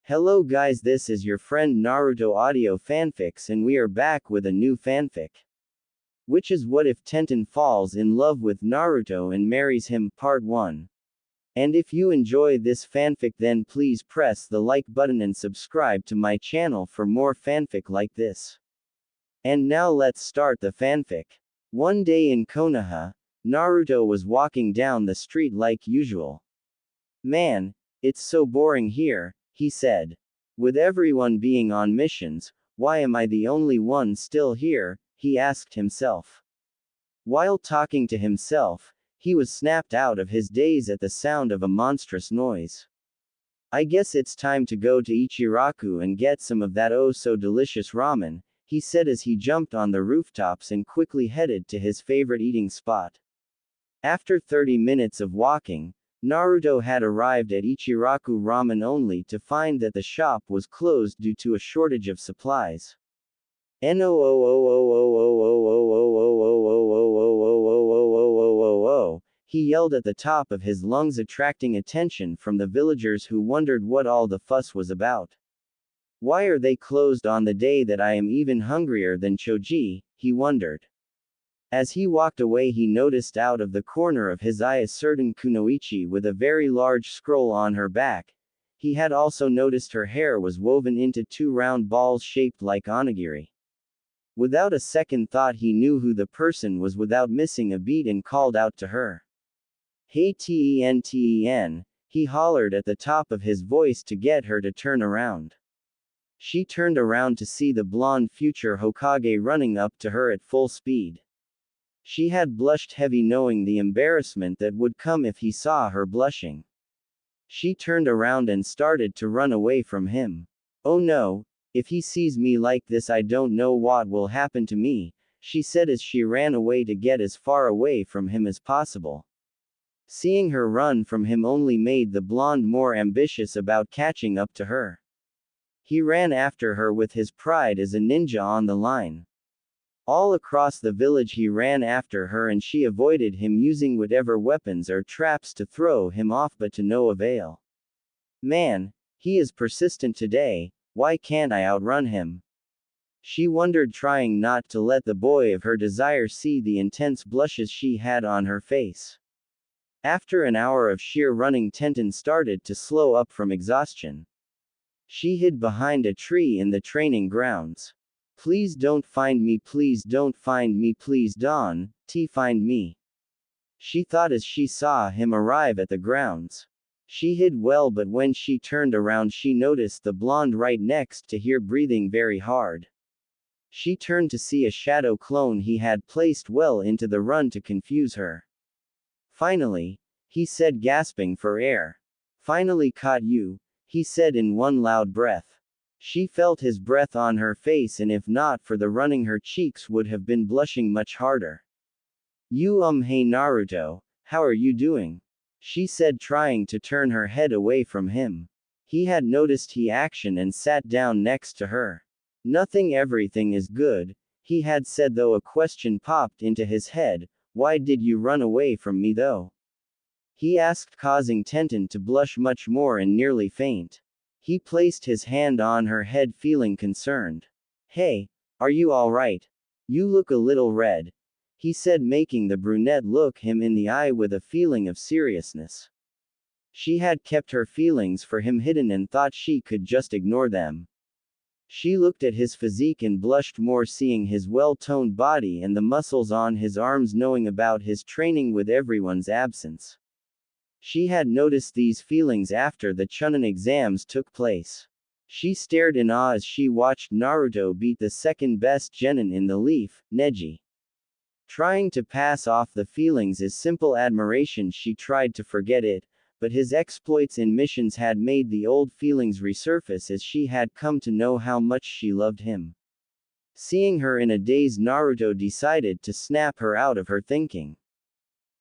Hello guys, this is your friend Naruto Audio Fanfics and we are back with a new fanfic. Which is what if Tenten falls in love with Naruto and marries him, part 1. And if you enjoy this fanfic then please press the like button and subscribe to my channel for more fanfic like this. And now let's start the fanfic. One day in Konoha, Naruto was walking down the street like usual. Man, it's so boring here, he said. With everyone being on missions, why am I the only one still here, he asked himself. While talking to himself, he was snapped out of his daze at the sound of a monstrous noise. I guess it's time to go to Ichiraku and get some of that oh so delicious ramen, he said as he jumped on the rooftops and quickly headed to his favorite eating spot. After 30 minutes of walking, Naruto had arrived at Ichiraku Ramen only to find that the shop was closed due to a shortage of supplies. He yelled at the top of his lungs, attracting attention from the villagers who wondered what all the fuss was about. Why are they closed on the day that I am even hungrier than Choji, he wondered. As he walked away he noticed out of the corner of his eye a certain kunoichi with a very large scroll on her back. He had also noticed her hair was woven into 2 round balls shaped like onigiri. Without a second thought he knew who the person was without missing a beat and called out to her. Hey Ten, he hollered at the top of his voice to get her to turn around. She turned around to see the blonde future Hokage running up to her at full speed. She had blushed heavy knowing the embarrassment that would come if he saw her blushing. She turned around and started to run away from him. Oh no, if he sees me like this I don't know what will happen to me, she said as she ran away to get as far away from him as possible. Seeing her run from him only made the blonde more ambitious about catching up to her. He ran after her with his pride as a ninja on the line. All across the village he ran after her and she avoided him using whatever weapons or traps to throw him off but to no avail. Man, he is persistent today, why can't I outrun him? She wondered, trying not to let the boy of her desire see the intense blushes she had on her face. After an hour of sheer running Tenten started to slow up from exhaustion. She hid behind a tree in the training grounds. Please don't find me, please don't find me, please don't find me. She thought as she saw him arrive at the grounds. She hid well, but when she turned around she noticed the blonde right next to her breathing very hard. She turned to see a shadow clone he had placed well into the run to confuse her. Finally, he said, gasping for air. Finally caught you, he said in one loud breath. She felt his breath on her face and if not for the running her cheeks would have been blushing much harder. Hey Naruto, how are you doing? She said, trying to turn her head away from him. He had noticed her action and sat down next to her. Nothing, everything is good, he had said, though a question popped into his head. Why did you run away from me though? He asked, causing Tenten to blush much more and nearly faint. He placed his hand on her head, feeling concerned. Hey, are you alright? You look a little red, he said, making the brunette look him in the eye with a feeling of seriousness. She had kept her feelings for him hidden and thought she could just ignore them. She looked at his physique and blushed more, seeing his well-toned body and the muscles on his arms, knowing about his training with everyone's absence. She had noticed these feelings after the Chunin exams took place. She stared in awe as she watched Naruto beat the second best genin in the leaf, Neji. Trying to pass off the feelings as simple admiration, she tried to forget it, but his exploits in missions had made the old feelings resurface as she had come to know how much she loved him. Seeing her in a daze, Naruto decided to snap her out of her thinking.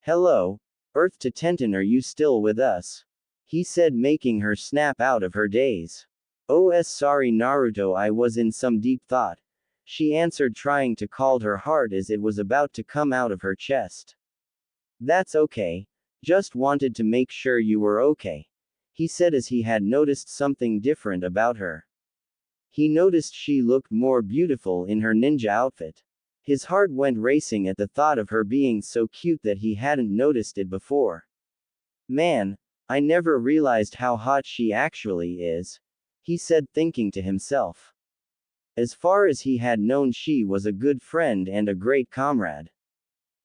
Hello, Earth to Tenten, are you still with us? He said, making her snap out of her daze. Oh, sorry Naruto, I was in some deep thought, she answered, trying to calm her heart as it was about to come out of her chest. That's okay. Just wanted to make sure you were okay. he said as he had noticed something different about her. He noticed she looked more beautiful in her ninja outfit. His heart went racing at the thought of her being so cute that he hadn't noticed it before. Man, I never realized how hot she actually is, he said, thinking to himself. As far as he had known, she was a good friend and a great comrade.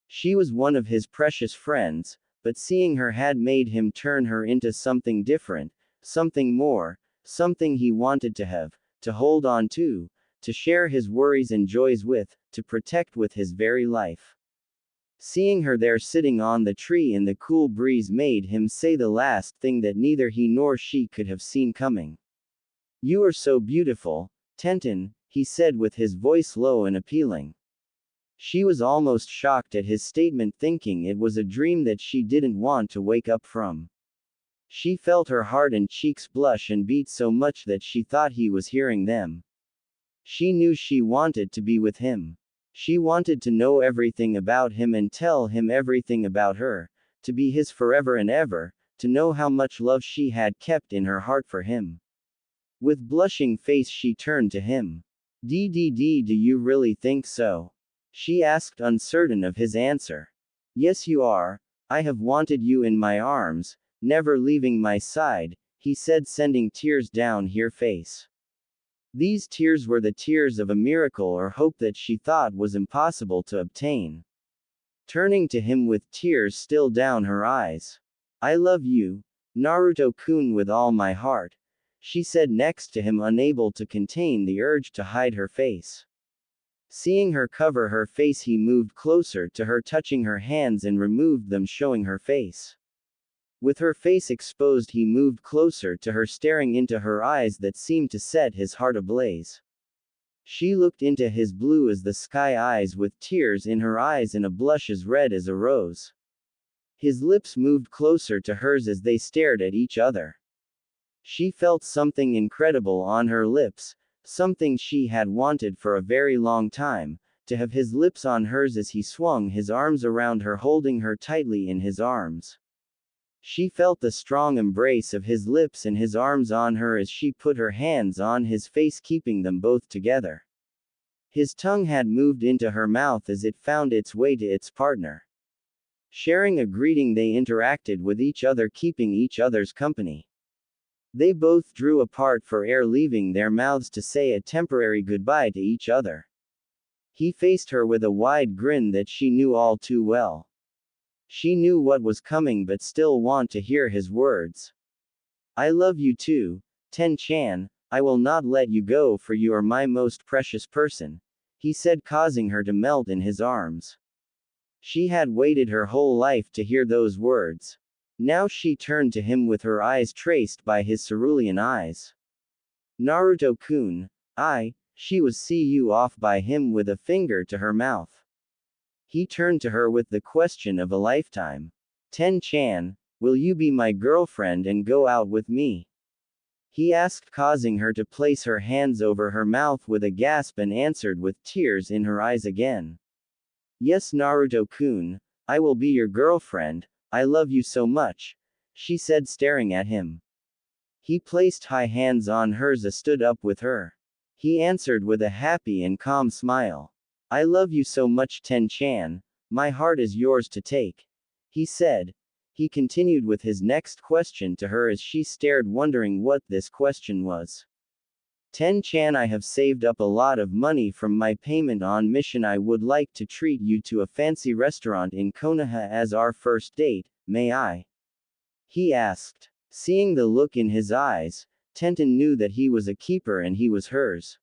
She was one of his precious friends, but seeing her had made him turn her into something different, something more, something he wanted to hold on to share his worries and joys with, to protect with his very life. Seeing her there sitting on the tree in the cool breeze made him say the last thing that neither he nor she could have seen coming. You are so beautiful, Tenten, he said with his voice low and appealing. She was almost shocked at his statement, thinking it was a dream that she didn't want to wake up from. She felt her heart and cheeks blush and beat so much that she thought he was hearing them. She knew she wanted to be with him. She wanted to know everything about him and tell him everything about her, to be his forever and ever, to know how much love she had kept in her heart for him. With blushing face she turned to him. Do you really think so? She asked, uncertain of his answer. Yes, you are. I have wanted you in my arms, never leaving my side, he said, sending tears down her face. These tears were the tears of a miracle or hope that she thought was impossible to obtain. Turning to him with tears still down her eyes. I love you, Naruto-kun, with all my heart, she said next to him, unable to contain the urge to hide her face. Seeing her cover her face, he moved closer to her, touching her hands and removed them, showing her face. With her face exposed, he moved closer to her, staring into her eyes that seemed to set his heart ablaze. She looked into his blue as the sky eyes with tears in her eyes and a blush as red as a rose. His lips moved closer to hers as they stared at each other. She felt something incredible on her lips, something she had wanted for a very long time, to have his lips on hers as he swung his arms around her, holding her tightly in his arms. She felt the strong embrace of his lips and his arms on her as she put her hands on his face, keeping them both together. His tongue had moved into her mouth as it found its way to its partner. Sharing a greeting, they interacted with each other, keeping each other's company. They both drew apart for air, leaving their mouths to say a temporary goodbye to each other. He faced her with a wide grin that she knew all too well. She knew what was coming but still wanted to hear his words. I love you too, Ten-chan, I will not let you go, for you are my most precious person, he said, causing her to melt in his arms. She had waited her whole life to hear those words. Now she turned to him with her eyes traced by his cerulean eyes. Naruto-kun, she was see you off by him with a finger to her mouth. He turned to her with the question of a lifetime. Ten-chan, will you be my girlfriend and go out with me? He asked, causing her to place her hands over her mouth with a gasp, and answered with tears in her eyes again. Yes, Naruto-kun, I will be your girlfriend, I love you so much, she said, staring at him. He placed high hands on hers and stood up with her. He answered with a happy and calm smile. I love you so much, Ten-chan, my heart is yours to take, he said. He continued with his next question to her as she stared, wondering what this question was. Ten-chan, I have saved up a lot of money from my payment on mission. I would like to treat you to a fancy restaurant in Konoha as our first date, may I? He asked. Seeing the look in his eyes, Tenten knew that he was a keeper and he was hers.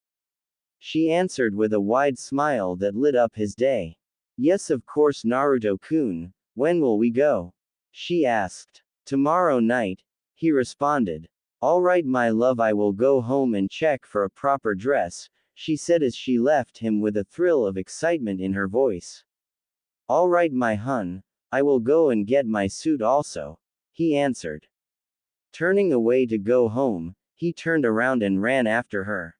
She answered with a wide smile that lit up his day. Yes, of course, Naruto-kun, when will we go? She asked. Tomorrow night, he responded. All right, my love, I will go home and check for a proper dress, she said as she left him with a thrill of excitement in her voice. All right, my hun, I will go and get my suit also, he answered. Turning away to go home, he turned around and ran after her.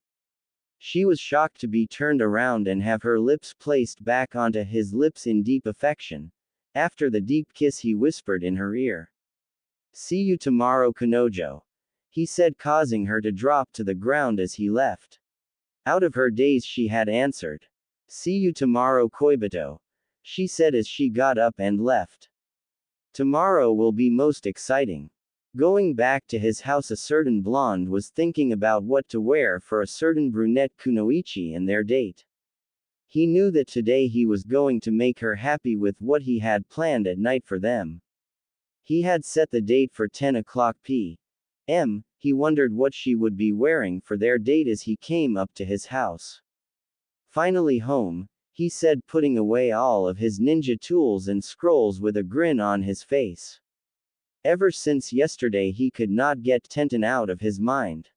She was shocked to be turned around and have her lips placed back onto his lips in deep affection. After the deep kiss, he whispered in her ear. See you tomorrow, Kanojo, he said, causing her to drop to the ground as he left. Out of her daze she had answered. See you tomorrow, Koibito, she said as she got up and left. Tomorrow will be most exciting. Going back to his house, a certain blonde was thinking about what to wear for a certain brunette Kunoichi and their date. He knew that today he was going to make her happy with what he had planned at night for them. He had set the date for 10 o'clock p.m. He wondered what she would be wearing for their date as he came up to his house. Finally home, he said, putting away all of his ninja tools and scrolls with a grin on his face. Ever since yesterday he could not get Tenten out of his mind.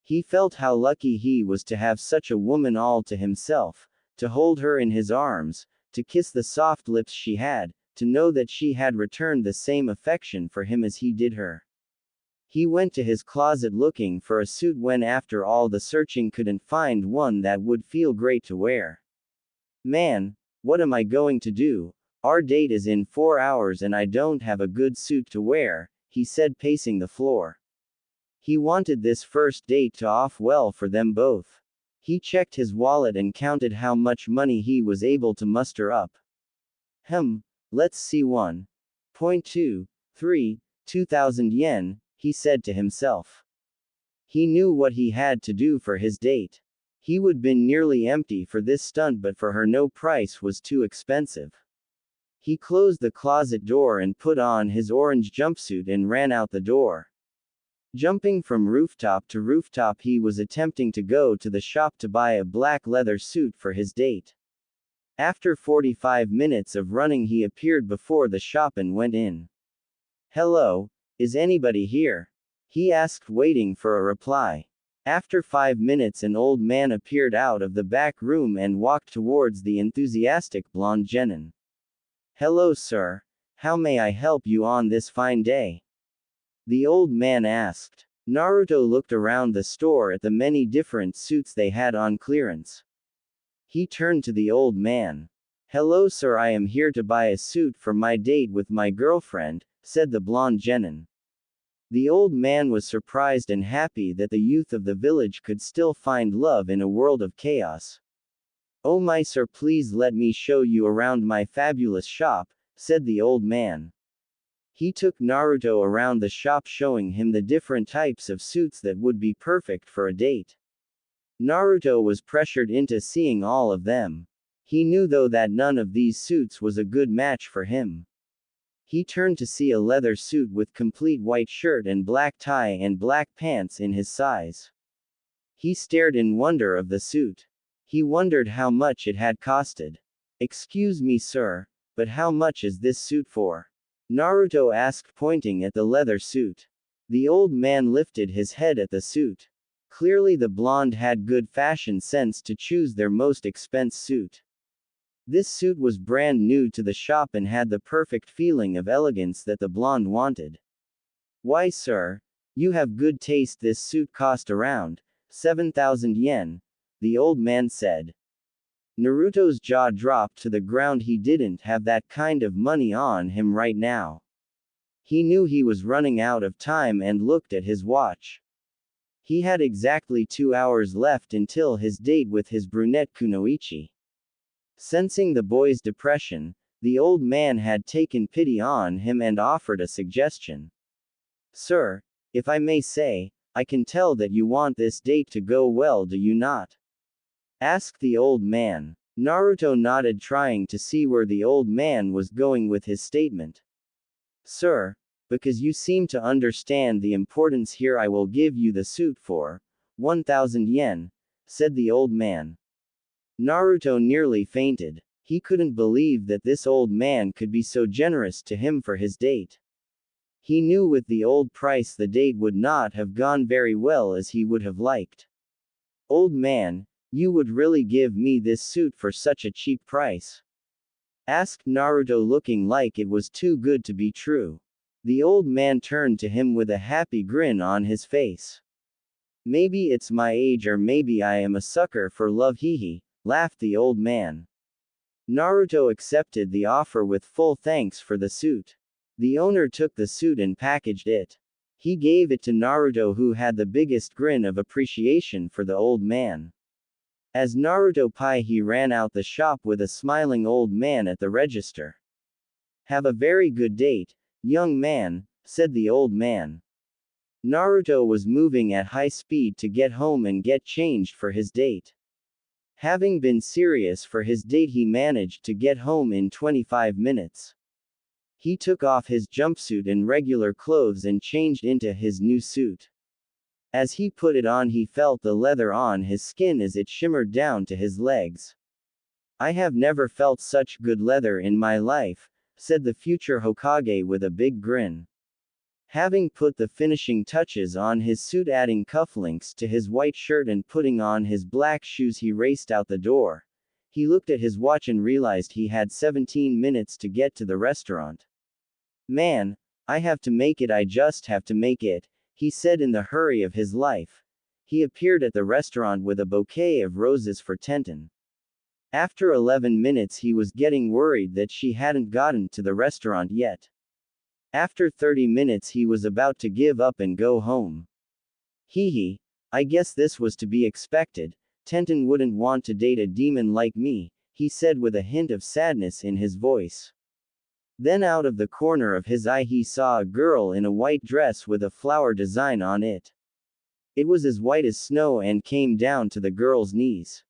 He felt how lucky he was to have such a woman all to himself, to hold her in his arms, to kiss the soft lips she had, to know that she had returned the same affection for him as he did her. He went to his closet looking for a suit when after all the searching couldn't find one that would feel great to wear. Man, what am I going to do? Our date is in 4 hours and I don't have a good suit to wear, he said, pacing the floor. He wanted this first date to off well for them both. He checked his wallet and counted how much money he was able to muster up. Let's see, 1.23, 2,000 yen, he said to himself. He knew what he had to do for his date. He would been nearly empty for this stunt, but for her no price was too expensive. He closed the closet door and put on his orange jumpsuit and ran out the door. Jumping from rooftop to rooftop, he was attempting to go to the shop to buy a black leather suit for his date. After 45 minutes of running, he appeared before the shop and went in. Hello, is anybody here? He asked, waiting for a reply. After 5 minutes, an old man appeared out of the back room and walked towards the enthusiastic blonde genin. Hello, sir. How may I help you on this fine day? The old man asked. Naruto looked around the store at the many different suits they had on clearance. He turned to the old man. Hello, sir, I am here to buy a suit for my date with my girlfriend, said the blonde genin. The old man was surprised and happy that the youth of the village could still find love in a world of chaos. Oh my sir, please let me show you around my fabulous shop, said the old man. He took Naruto around the shop, showing him the different types of suits that would be perfect for a date. Naruto was pressured into seeing all of them. He knew though that none of these suits was a good match for him. He turned to see a leather suit with complete white shirt and black tie and black pants in his size. He stared in wonder of the suit. He wondered how much it had costed. Excuse me, sir, but how much is this suit for? Naruto asked, pointing at the leather suit. The old man lifted his head at the suit. Clearly the blonde had good fashion sense to choose their most expensive suit. This suit was brand new to the shop and had the perfect feeling of elegance that the blonde wanted. Why, sir, you have good taste. This suit cost around 7,000 yen, the old man said. Naruto's jaw dropped to the ground. He didn't have that kind of money on him right now. He knew he was running out of time and looked at his watch. He had exactly 2 hours left until his date with his brunette Kunoichi. Sensing the boy's depression, the old man had taken pity on him and offered a suggestion. Sir, if I may say, I can tell that you want this date to go well, do you not? Asked the old man. Naruto nodded, trying to see where the old man was going with his statement. Sir, because you seem to understand the importance here, I will give you the suit for 1,000 yen, said the old man. Naruto nearly fainted. He couldn't believe that this old man could be so generous to him for his date. He knew with the old price the date would not have gone very well as he would have liked. Old man, you would really give me this suit for such a cheap price? Asked Naruto, looking like it was too good to be true. The old man turned to him with a happy grin on his face. Maybe it's my age, or maybe I am a sucker for love, hee, laughed the old man. Naruto accepted the offer with full thanks for the suit. The owner took the suit and packaged it. He gave it to Naruto, who had the biggest grin of appreciation for the old man. As Naruto Pai, he ran out the shop with a smiling old man at the register. "Have a very good date, young man," said the old man. Naruto was moving at high speed to get home and get changed for his date. Having been serious for his date, he managed to get home in 25 minutes. He took off his jumpsuit and regular clothes and changed into his new suit. As he put it on, he felt the leather on his skin as it shimmered down to his legs. "I have never felt such good leather in my life," said the future Hokage with a big grin. Having put the finishing touches on his suit, adding cufflinks to his white shirt and putting on his black shoes, he raced out the door. He looked at his watch and realized he had 17 minutes to get to the restaurant. "Man, I have to make it, I just have to make it," he said in the hurry of his life. He appeared at the restaurant with a bouquet of roses for Tenten. After 11 minutes, he was getting worried that she hadn't gotten to the restaurant yet. After 30 minutes, he was about to give up and go home. Hee, I guess this was to be expected. Tenten wouldn't want to date a demon like me," he said with a hint of sadness in his voice. Then out of the corner of his eye, he saw a girl in a white dress with a flower design on it. It was as white as snow and came down to the girl's knees.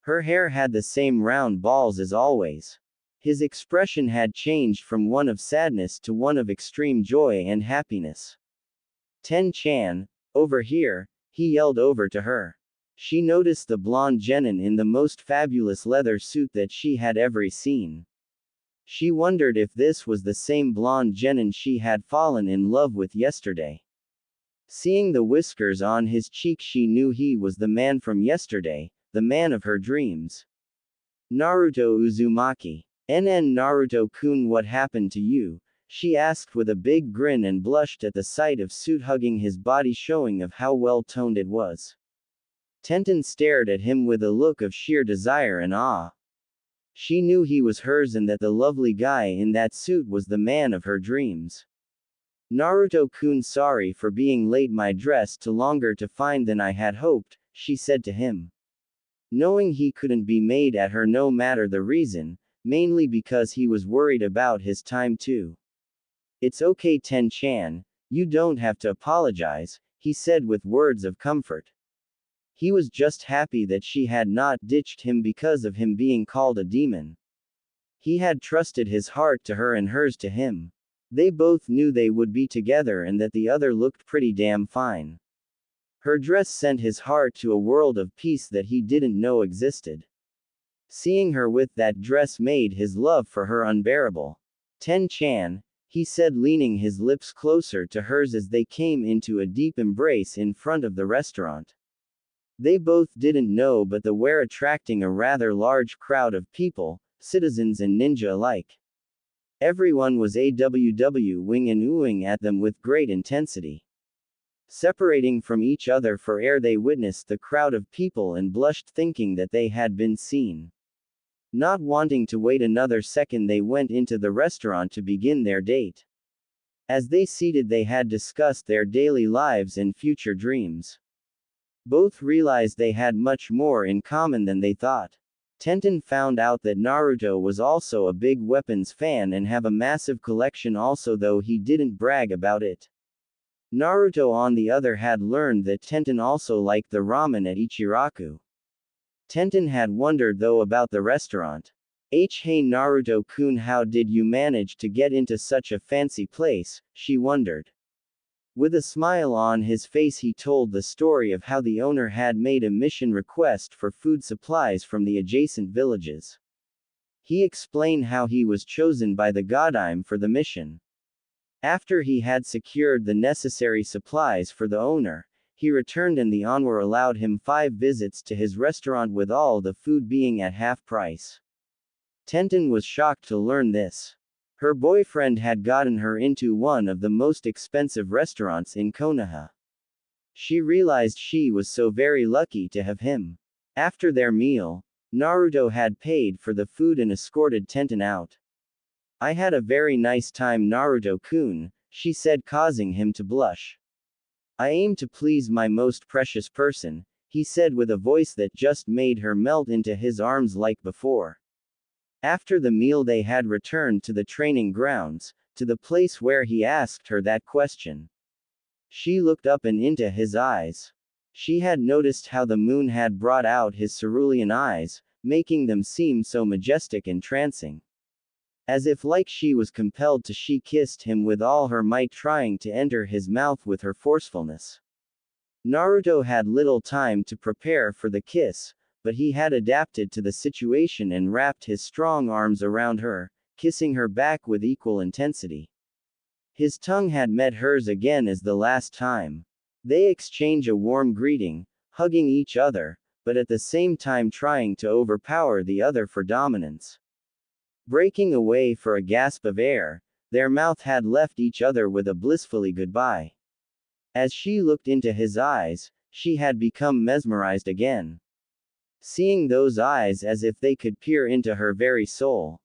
Her hair had the same round balls as always. His expression had changed from one of sadness to one of extreme joy and happiness. "Ten-chan, over here," he yelled over to her. She noticed the blonde genin in the most fabulous leather suit that she had ever seen. She wondered if this was the same blonde genin she had fallen in love with yesterday. Seeing the whiskers on his cheek, she knew he was the man from yesterday, the man of her dreams. "Naruto Uzumaki. Naruto-kun, what happened to you?" she asked with a big grin and blushed at the sight of suit hugging his body, showing of how well-toned it was. Tenten stared at him with a look of sheer desire and awe. She knew he was hers and that the lovely guy in that suit was the man of her dreams. "Naruto-kun, sorry for being late, my dress took longer to find than I had hoped," she said to him. Knowing he couldn't be mad at her no matter the reason, mainly because he was worried about his time too. "It's okay, Ten-chan, you don't have to apologize," he said with words of comfort. He was just happy that she had not ditched him because of him being called a demon. He had trusted his heart to her and hers to him. They both knew they would be together and that the other looked pretty damn fine. Her dress sent his heart to a world of peace that he didn't know existed. Seeing her with that dress made his love for her unbearable. "Ten-chan," he said, leaning his lips closer to hers as they came into a deep embrace in front of the restaurant. They both didn't know but they were attracting a rather large crowd of people, citizens and ninja alike. Everyone was awwing and oohing at them with great intensity. Separating from each other for air, they witnessed the crowd of people and blushed, thinking that they had been seen. Not wanting to wait another second, they went into the restaurant to begin their date. As they seated, they had discussed their daily lives and future dreams. Both realized they had much more in common than they thought. Tenten found out that Naruto was also a big weapons fan and have a massive collection also, though he didn't brag about it. Naruto on the other had learned that Tenten also liked the ramen at Ichiraku. Tenten had wondered though about the restaurant. Hey Naruto-kun, how did you manage to get into such a fancy place, she wondered. With a smile on his face, he told the story of how the owner had made a mission request for food supplies from the adjacent villages. He explained how he was chosen by the Godime for the mission. After he had secured the necessary supplies for the owner, he returned and the owner allowed him 5 visits to his restaurant with all the food being at half price. Tenten was shocked to learn this. Her boyfriend had gotten her into one of the most expensive restaurants in Konoha. She realized she was so very lucky to have him. After their meal, Naruto had paid for the food and escorted Tenten out. I had a very nice time, Naruto-kun, she said, causing him to blush. I aim to please my most precious person, he said with a voice that just made her melt into his arms like before. After the meal they had returned to the training grounds, to the place where he asked her that question. She looked up and into his eyes. She had noticed how the moon had brought out his cerulean eyes, making them seem so majestic and trancing. As if like she was compelled to, she kissed him with all her might, trying to enter his mouth with her forcefulness. Naruto had little time to prepare for the kiss, but he had adapted to the situation and wrapped his strong arms around her, kissing her back with equal intensity. His tongue had met hers again as the last time. They exchange a warm greeting, hugging each other, but at the same time trying to overpower the other for dominance. Breaking away for a gasp of air, their mouth had left each other with a blissfully goodbye. As she looked into his eyes, she had become mesmerized again. Seeing those eyes as if they could peer into her very soul.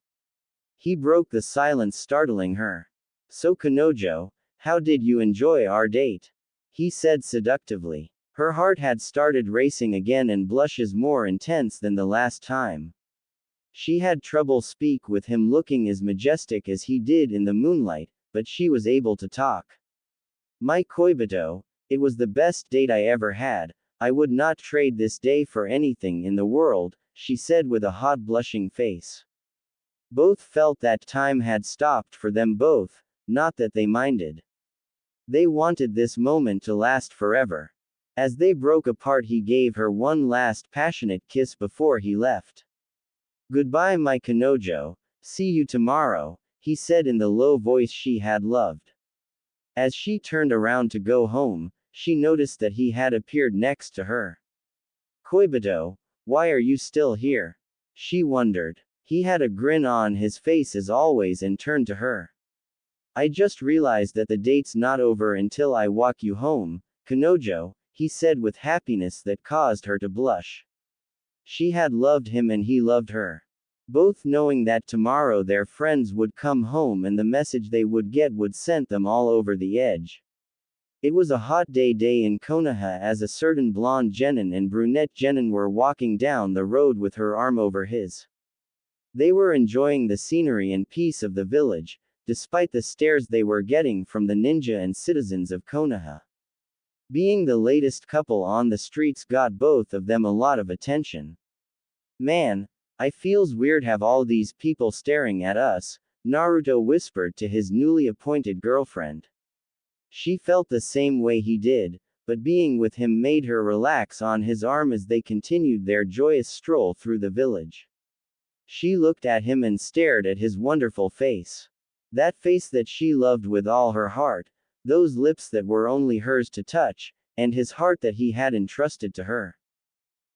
He broke the silence, startling her. So Kanojo, how did you enjoy our date? He said seductively. Her heart had started racing again and blushes more intense than the last time. She had trouble speak with him looking as majestic as he did in the moonlight, but she was able to talk. My Koibito, it was the best date I ever had. I would not trade this day for anything in the world, she said with a hot blushing face. Both felt that time had stopped for them both, not that they minded. They wanted this moment to last forever. As they broke apart, he gave her one last passionate kiss before he left. Goodbye, my Kanojo, see you tomorrow, he said in the low voice she had loved. As she turned around to go home, she noticed that he had appeared next to her. Koibito, why are you still here? She wondered. He had a grin on his face as always and turned to her. I just realized that the date's not over until I walk you home, Kanojo, he said with happiness that caused her to blush. She had loved him and he loved her. Both knowing that tomorrow their friends would come home and the message they would get would send them all over the edge. It was a hot day in Konoha as a certain blonde genin and brunette genin were walking down the road with her arm over his. They were enjoying the scenery and peace of the village, despite the stares they were getting from the ninja and citizens of Konoha. Being the latest couple on the streets got both of them a lot of attention. Man, I feels weird have all these people staring at us, Naruto whispered to his newly appointed girlfriend. She felt the same way he did, but being with him made her relax on his arm as they continued their joyous stroll through the village. She looked at him and stared at his wonderful face. That face that she loved with all her heart, those lips that were only hers to touch, and his heart that he had entrusted to her.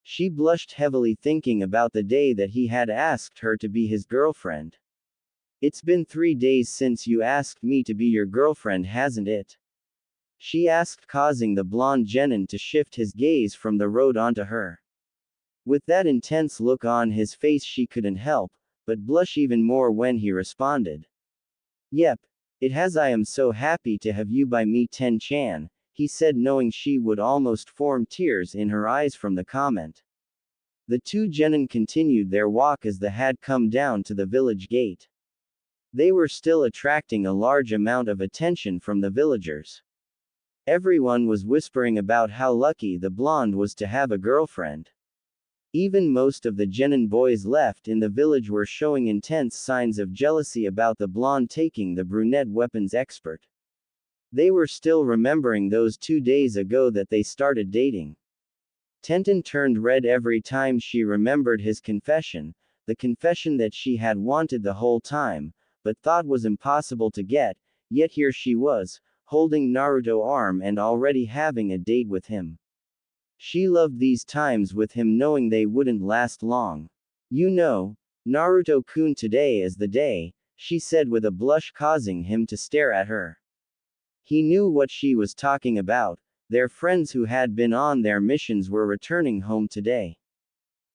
She blushed heavily thinking about the day that he had asked her to be his girlfriend. It's been 3 days since you asked me to be your girlfriend, hasn't it? She asked, causing the blonde genin to shift his gaze from the road onto her. With that intense look on his face, she couldn't help but blush even more when he responded. Yep, it has. I am so happy to have you by me, Ten-chan, he said, knowing she would almost form tears in her eyes from the comment. The two genin continued their walk as they had come down to the village gate. They were still attracting a large amount of attention from the villagers. Everyone was whispering about how lucky the blonde was to have a girlfriend. Even most of the genin boys left in the village were showing intense signs of jealousy about the blonde taking the brunette weapons expert. They were still remembering those 2 days ago that they started dating. Tenten turned red every time she remembered his confession, the confession that she had wanted the whole time, but thought was impossible to get, yet here she was, holding Naruto's arm and already having a date with him. She loved these times with him, knowing they wouldn't last long. You know, Naruto-kun, today is the day, she said with a blush, causing him to stare at her. He knew what she was talking about. Their friends who had been on their missions were returning home today.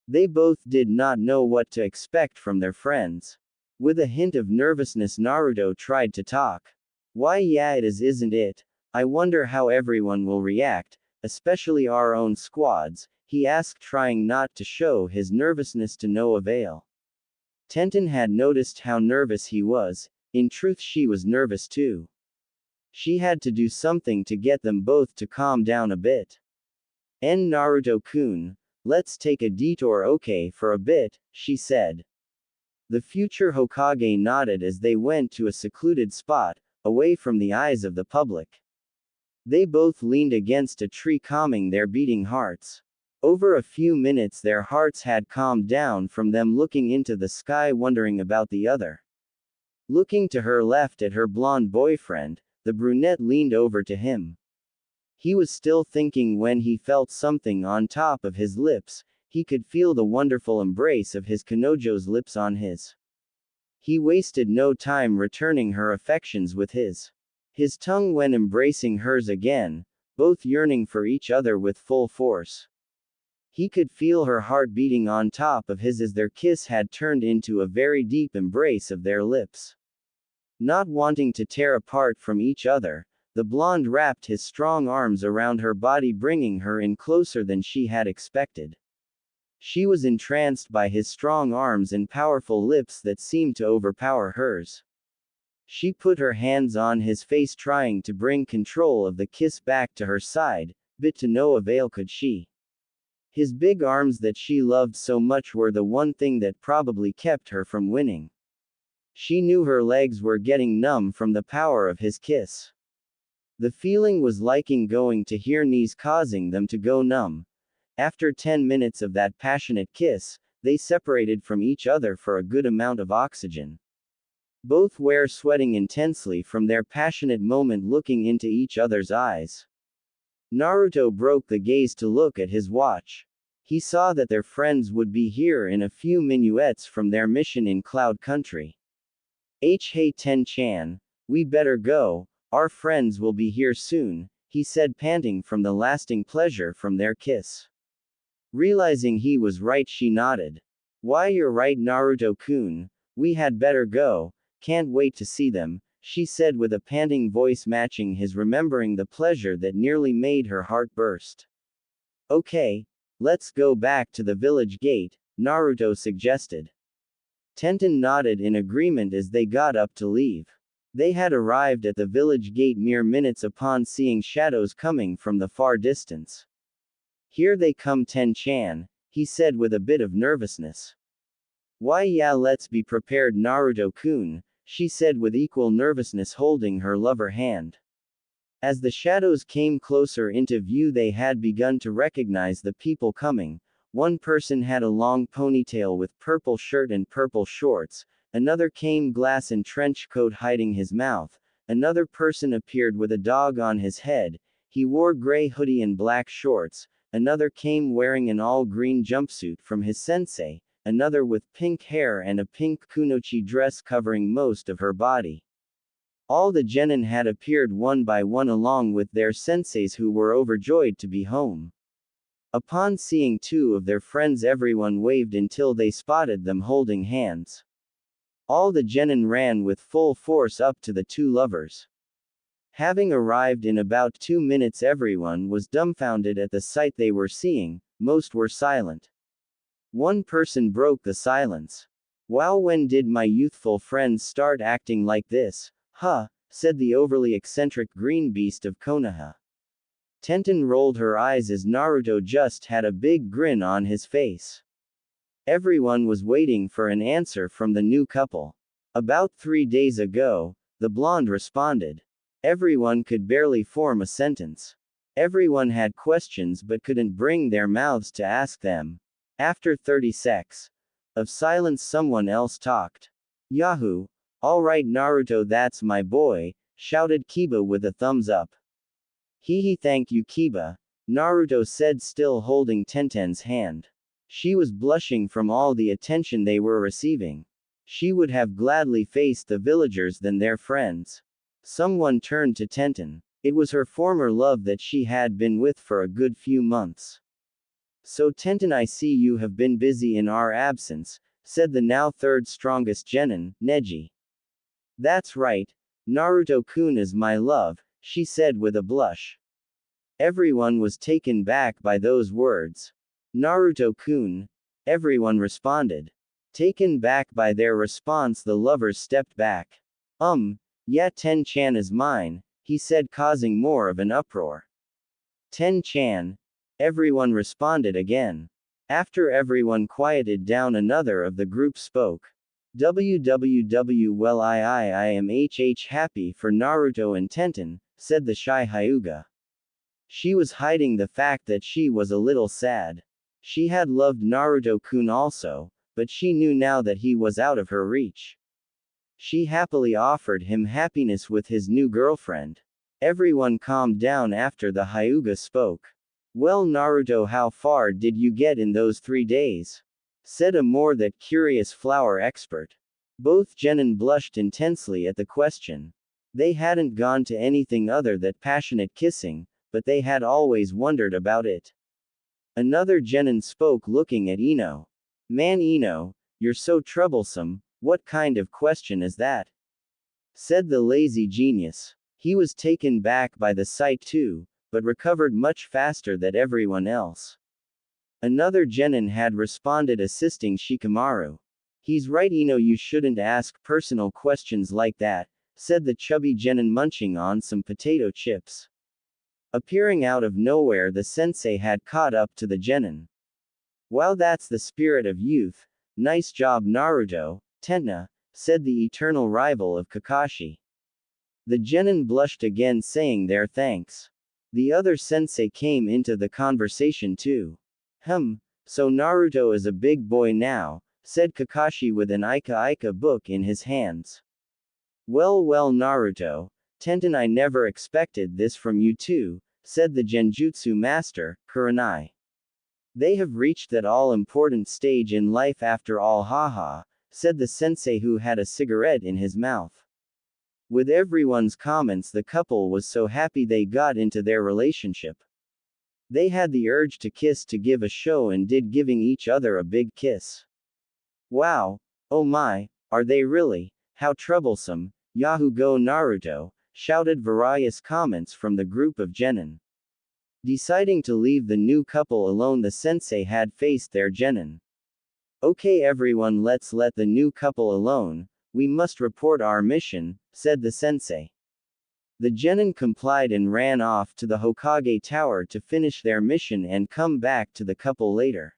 They both did not know what to expect from their friends. With a hint of nervousness, Naruto tried to talk. Why, yeah, it is, isn't it? I wonder how everyone will react, especially our own squads, he asked, trying not to show his nervousness to no avail. Tenten had noticed how nervous he was. In truth, she was nervous too. She had to do something to get them both to calm down a bit. Naruto-kun, let's take a detour, okay, for a bit, she said. The future Hokage nodded as they went to a secluded spot, away from the eyes of the public. They both leaned against a tree, calming their beating hearts. Over a few minutes their hearts had calmed down from them looking into the sky, wondering about the other. Looking to her left at her blonde boyfriend, the brunette leaned over to him. He was still thinking when he felt something on top of his lips. He could feel the wonderful embrace of his Kanojo's lips on his. He wasted no time returning her affections with his tongue when embracing hers again, both yearning for each other with full force. He could feel her heart beating on top of his as their kiss had turned into a very deep embrace of their lips. Not wanting to tear apart from each other, the blonde wrapped his strong arms around her body, bringing her in closer than she had expected. She was entranced by his strong arms and powerful lips that seemed to overpower hers. She put her hands on his face, trying to bring control of the kiss back to her side, but to no avail could she. His big arms that she loved so much were the one thing that probably kept her from winning. She knew her legs were getting numb from the power of his kiss. The feeling was like going to her knees, causing them to go numb. After 10 minutes of that passionate kiss, they separated from each other for a good amount of oxygen. Both were sweating intensely from their passionate moment, looking into each other's eyes. Naruto broke the gaze to look at his watch. He saw that their friends would be here in a few minutes from their mission in Cloud Country. Hey Ten-chan, we better go, our friends will be here soon, he said, panting from the lasting pleasure from their kiss. Realizing he was right, she nodded. Why, you're right, Naruto-kun, we had better go, can't wait to see them, she said with a panting voice matching his, remembering the pleasure that nearly made her heart burst. Okay, let's go back to the village gate, Naruto suggested. Tenten nodded in agreement as they got up to leave. They had arrived at the village gate mere minutes upon seeing shadows coming from the far distance. Here they come, Ten-chan, he said with a bit of nervousness. Why, yeah, let's be prepared, Naruto-kun, she said with equal nervousness, holding her lover hand. As the shadows came closer into view, they had begun to recognize the people coming. One person had a long ponytail with purple shirt and purple shorts, another came glass and trench coat hiding his mouth, another person appeared with a dog on his head, he wore gray hoodie and black shorts, another came wearing an all-green jumpsuit from his sensei, another with pink hair and a pink kunoichi dress covering most of her body. All the genin had appeared one by one along with their senseis, who were overjoyed to be home. Upon seeing two of their friends, everyone waved until they spotted them holding hands. All the genin ran with full force up to the two lovers. Having arrived in about 2 minutes, everyone was dumbfounded at the sight they were seeing, most were silent. One person broke the silence. Wow, when did my youthful friends start acting like this? Huh, said the overly eccentric green beast of Konoha. Tenten rolled her eyes as Naruto just had a big grin on his face. Everyone was waiting for an answer from the new couple. About 3 days ago, the blonde responded. Everyone could barely form a sentence. Everyone had questions but couldn't bring their mouths to ask them. After 30 seconds of silence, someone else talked. Yahoo! Alright Naruto, that's my boy, shouted Kiba with a thumbs up. Hee, thank you, Kiba, Naruto said, still holding Tenten's hand. She was blushing from all the attention they were receiving. She would have gladly faced the villagers than their friends. Someone turned to Tenten. It was her former love that she had been with for a good few months. So Tenten, I see you have been busy in our absence, said the now third strongest genin, Neji. That's right. Naruto-kun is my love, she said with a blush. Everyone was taken back by those words. Naruto-kun. Everyone responded. Taken back by their response, the lovers stepped back. Yeah, Ten-chan is mine, he said, causing more of an uproar. Ten-chan. Everyone responded again. After everyone quieted down, another of the group spoke. Well, I am happy for Naruto and Tenten, said the shy Hyuga. She was hiding the fact that she was a little sad. She had loved Naruto-kun also, but she knew now that he was out of her reach. She happily offered him happiness with his new girlfriend. Everyone calmed down after the Hyuga spoke. Well, Naruto, how far did you get in those 3 days? Said a more that curious flower expert. Both genin blushed intensely at the question. They hadn't gone to anything other than passionate kissing, but they had always wondered about it. Another genin spoke, looking at Ino. Man, Ino, you're so troublesome, what kind of question is that? Said the lazy genius. He was taken back by the sight too, but recovered much faster than everyone else. Another genin had responded, assisting Shikamaru. He's right, Ino, you shouldn't ask personal questions like that, said the chubby genin, munching on some potato chips. Appearing out of nowhere, the sensei had caught up to the genin. Well, that's the spirit of youth. Nice job, Naruto, Tenten, said the eternal rival of Kakashi. The genin blushed again, saying their thanks. The other sensei came into the conversation too. So Naruto is a big boy now, said Kakashi with an Ika book in his hands. Well, Naruto, Tenten, I never expected this from you too, said the Genjutsu master, Kurenai. They have reached that all-important stage in life after all, haha, said the sensei, who had a cigarette in his mouth. With everyone's comments, the couple was so happy they got into their relationship. They had the urge to kiss, to give a show, and did, giving each other a big kiss. Wow, oh my, are they really? How troublesome, Yahoo go Naruto, shouted various comments from the group of genin. Deciding to leave the new couple alone, the sensei had faced their genin. Okay everyone, let's let the new couple alone, we must report our mission, said the sensei. The genin complied and ran off to the Hokage Tower to finish their mission and come back to the couple later.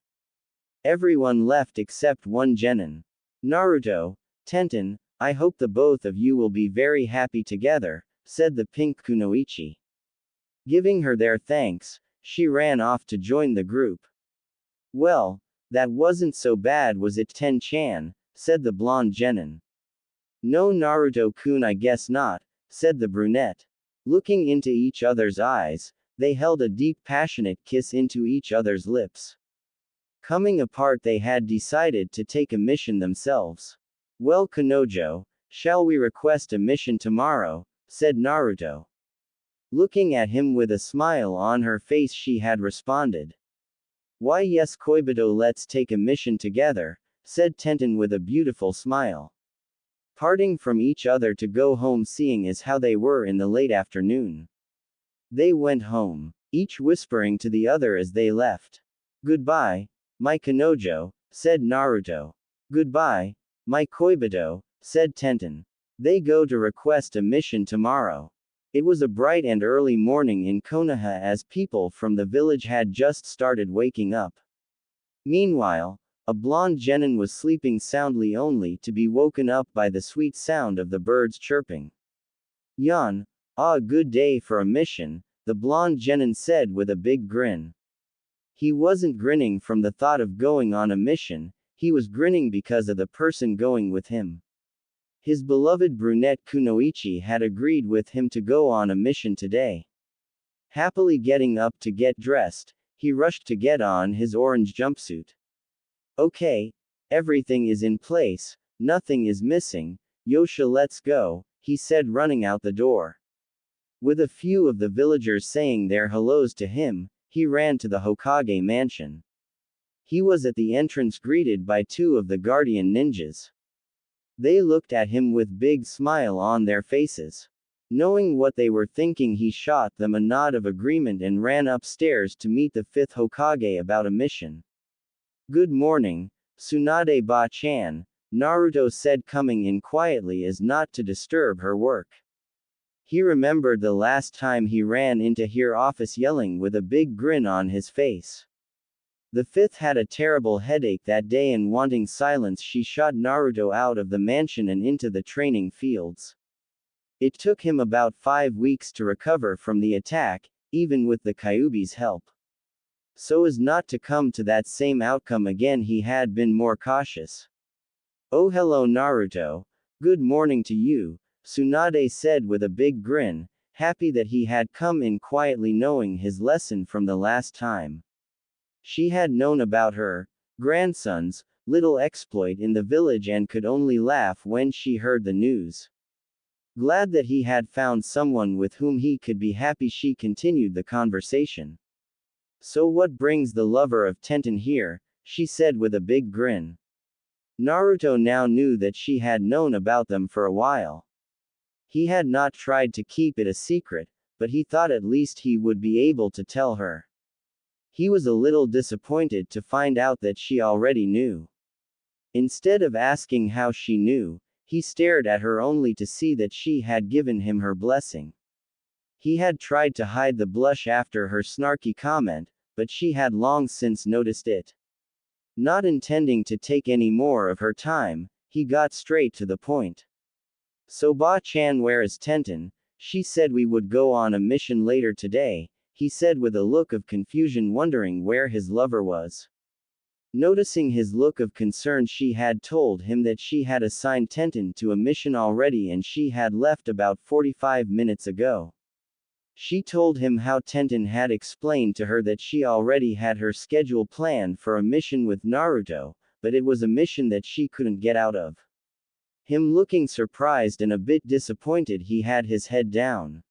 Everyone left except one genin. Naruto, Tenten, I hope the both of you will be very happy together, said the pink kunoichi. Giving her their thanks, she ran off to join the group. Well, that wasn't so bad, was it, Ten-chan? Said the blonde genin. No, Naruto-kun, I guess not, said the brunette. Looking into each other's eyes, they held a deep, passionate kiss into each other's lips. Coming apart, they had decided to take a mission themselves. Well, Kanojo, shall we request a mission tomorrow? Said Naruto. Looking at him with a smile on her face, she had responded. Why yes, Koibito, let's take a mission together, said Tenten with a beautiful smile. Parting from each other to go home, seeing as how they were in the late afternoon. They went home, each whispering to the other as they left. Goodbye, my Kanojo, said Naruto. Goodbye, my Koibito, said Tenten. They go to request a mission tomorrow. It was a bright and early morning in Konoha, as people from the village had just started waking up. Meanwhile, a blonde genin was sleeping soundly, only to be woken up by the sweet sound of the birds chirping. Yan, a good day for a mission, the blonde genin said with a big grin. He wasn't grinning from the thought of going on a mission, he was grinning because of the person going with him. His beloved brunette Kunoichi had agreed with him to go on a mission today. Happily getting up to get dressed, he rushed to get on his orange jumpsuit. Okay, everything is in place, nothing is missing, Yosha, let's go, he said, running out the door. With a few of the villagers saying their hellos to him, he ran to the Hokage mansion. He was at the entrance greeted by two of the guardian ninjas. They looked at him with big smile on their faces. Knowing what they were thinking, he shot them a nod of agreement and ran upstairs to meet the fifth Hokage about a mission. Good morning, Tsunade Ba-chan, Naruto said, coming in quietly as not to disturb her work. He remembered the last time he ran into her office yelling with a big grin on his face. The fifth had a terrible headache that day, and wanting silence, she shot Naruto out of the mansion and into the training fields. It took him about 5 weeks to recover from the attack, even with the Kyuubi's help. So as not to come to that same outcome again, he had been more cautious. Oh, hello Naruto. Good morning to you, Tsunade said with a big grin, happy that he had come in quietly, knowing his lesson from the last time. She had known about her grandson's little exploit in the village and could only laugh when she heard the news. Glad that he had found someone with whom he could be happy, she continued the conversation. So what brings the lover of Tenten here? She said with a big grin. Naruto now knew that she had known about them for a while. He had not tried to keep it a secret, but he thought at least he would be able to tell her. He was a little disappointed to find out that she already knew. Instead of asking how she knew, he stared at her only to see that she had given him her blessing. He had tried to hide the blush after her snarky comment, but she had long since noticed it. Not intending to take any more of her time, he got straight to the point. So Ba-chan, where is Tenten? She said we would go on a mission later today, he said with a look of confusion, wondering where his lover was. Noticing his look of concern, she had told him that she had assigned Tenten to a mission already and she had left about 45 minutes ago. She told him how Tenten had explained to her that she already had her schedule planned for a mission with Naruto, but it was a mission that she couldn't get out of. Him looking surprised and a bit disappointed, he had his head down.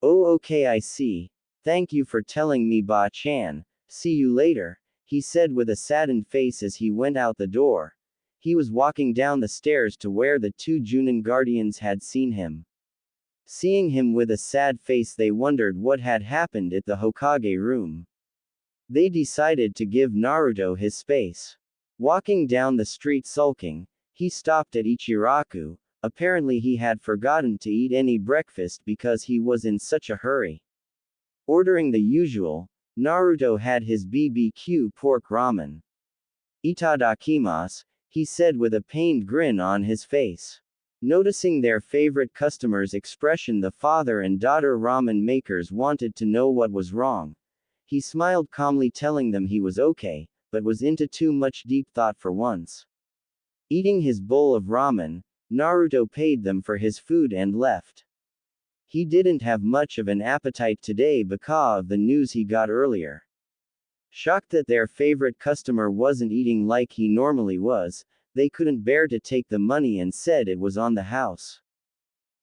Oh, okay, I see. Thank you for telling me, Ba-chan. See you later, he said with a saddened face as he went out the door. He was walking down the stairs to where the two Junin guardians had seen him. Seeing him with a sad face, they wondered what had happened at the Hokage room. They decided to give Naruto his space. Walking down the street sulking, he stopped at Ichiraku. Apparently he had forgotten to eat any breakfast because he was in such a hurry. Ordering the usual, Naruto had his BBQ pork ramen. Itadakimasu, he said with a pained grin on his face. Noticing their favorite customer's expression, the father and daughter ramen makers wanted to know what was wrong. He smiled calmly, telling them he was okay, but was into too much deep thought for once. Eating his bowl of ramen, Naruto paid them for his food and left. He didn't have much of an appetite today because of the news he got earlier. Shocked that their favorite customer wasn't eating like he normally was, they couldn't bear to take the money and said it was on the house.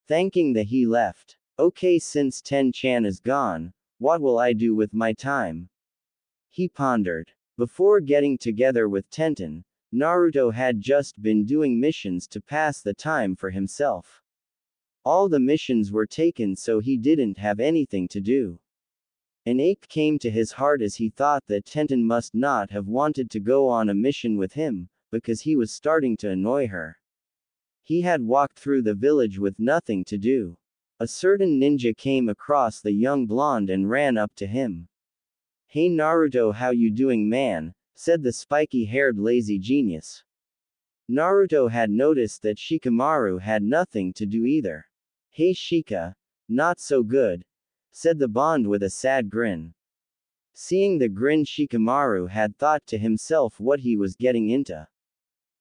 Thanking that, he left. Okay, since Ten-chan is gone, what will I do with my time? He pondered. Before getting together with Tenten, Naruto had just been doing missions to pass the time for himself. All the missions were taken, so he didn't have anything to do. An ache came to his heart as he thought that Tenten must not have wanted to go on a mission with him, because he was starting to annoy her. He had walked through the village with nothing to do. A certain ninja came across the young blonde and ran up to him. Hey Naruto, how you doing, man? Said the spiky-haired lazy genius. Naruto had noticed that Shikamaru had nothing to do either. Hey Shika. Not so good, said the Bond with a sad grin. Seeing the grin, Shikamaru had thought to himself what he was getting into.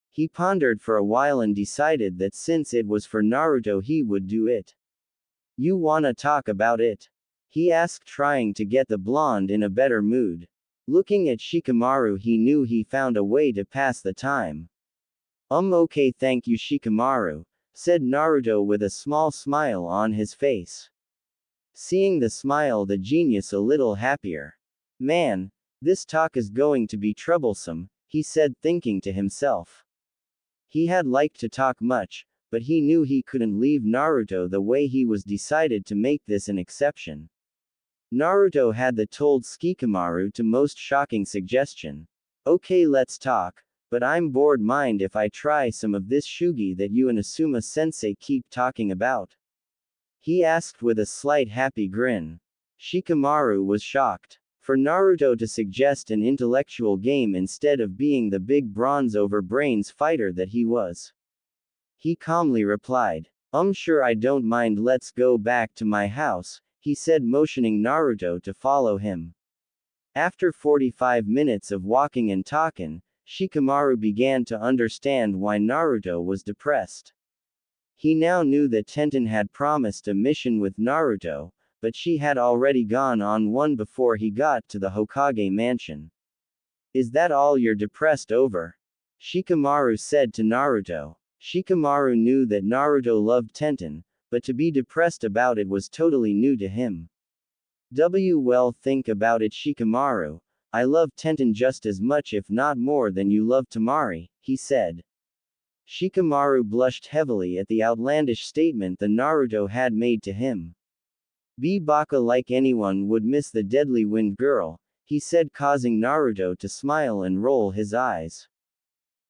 He pondered for a while and decided that since it was for Naruto, he would do it. You wanna talk about it? He asked, trying to get the blonde in a better mood. Looking at Shikamaru, he knew he found a way to pass the time. Okay, thank you Shikamaru, said Naruto with a small smile on his face. Seeing the smile, the genius a little happier. Man, This talk is going to be troublesome, he said, thinking to himself. He had liked to talk much, but he knew he couldn't leave Naruto the way he was, decided to make this an exception. Naruto had the told Shikamaru to most shocking suggestion. Okay, let's talk, but I'm bored. Mind if I try some of this shugi that you and Asuma-sensei keep talking about? He asked with a slight happy grin. Shikamaru was shocked. For Naruto to suggest an intellectual game instead of being the big bronze over brains fighter that he was. He calmly replied, Sure, I don't mind, let's go back to my house, he said, motioning Naruto to follow him. After 45 minutes of walking and talking, Shikamaru began to understand why Naruto was depressed. He now knew that Tenten had promised a mission with Naruto, but she had already gone on one before he got to the Hokage mansion. Is that all you're depressed over? Shikamaru said to Naruto. Shikamaru knew that Naruto loved Tenten, but to be depressed about it was totally new to him. Well, think about it, Shikamaru. I love Tenten just as much, if not more, than you love Tamari, he said. Shikamaru blushed heavily at the outlandish statement that Naruto had made to him. Baka, like anyone would miss the deadly wind girl, he said, causing Naruto to smile and roll his eyes.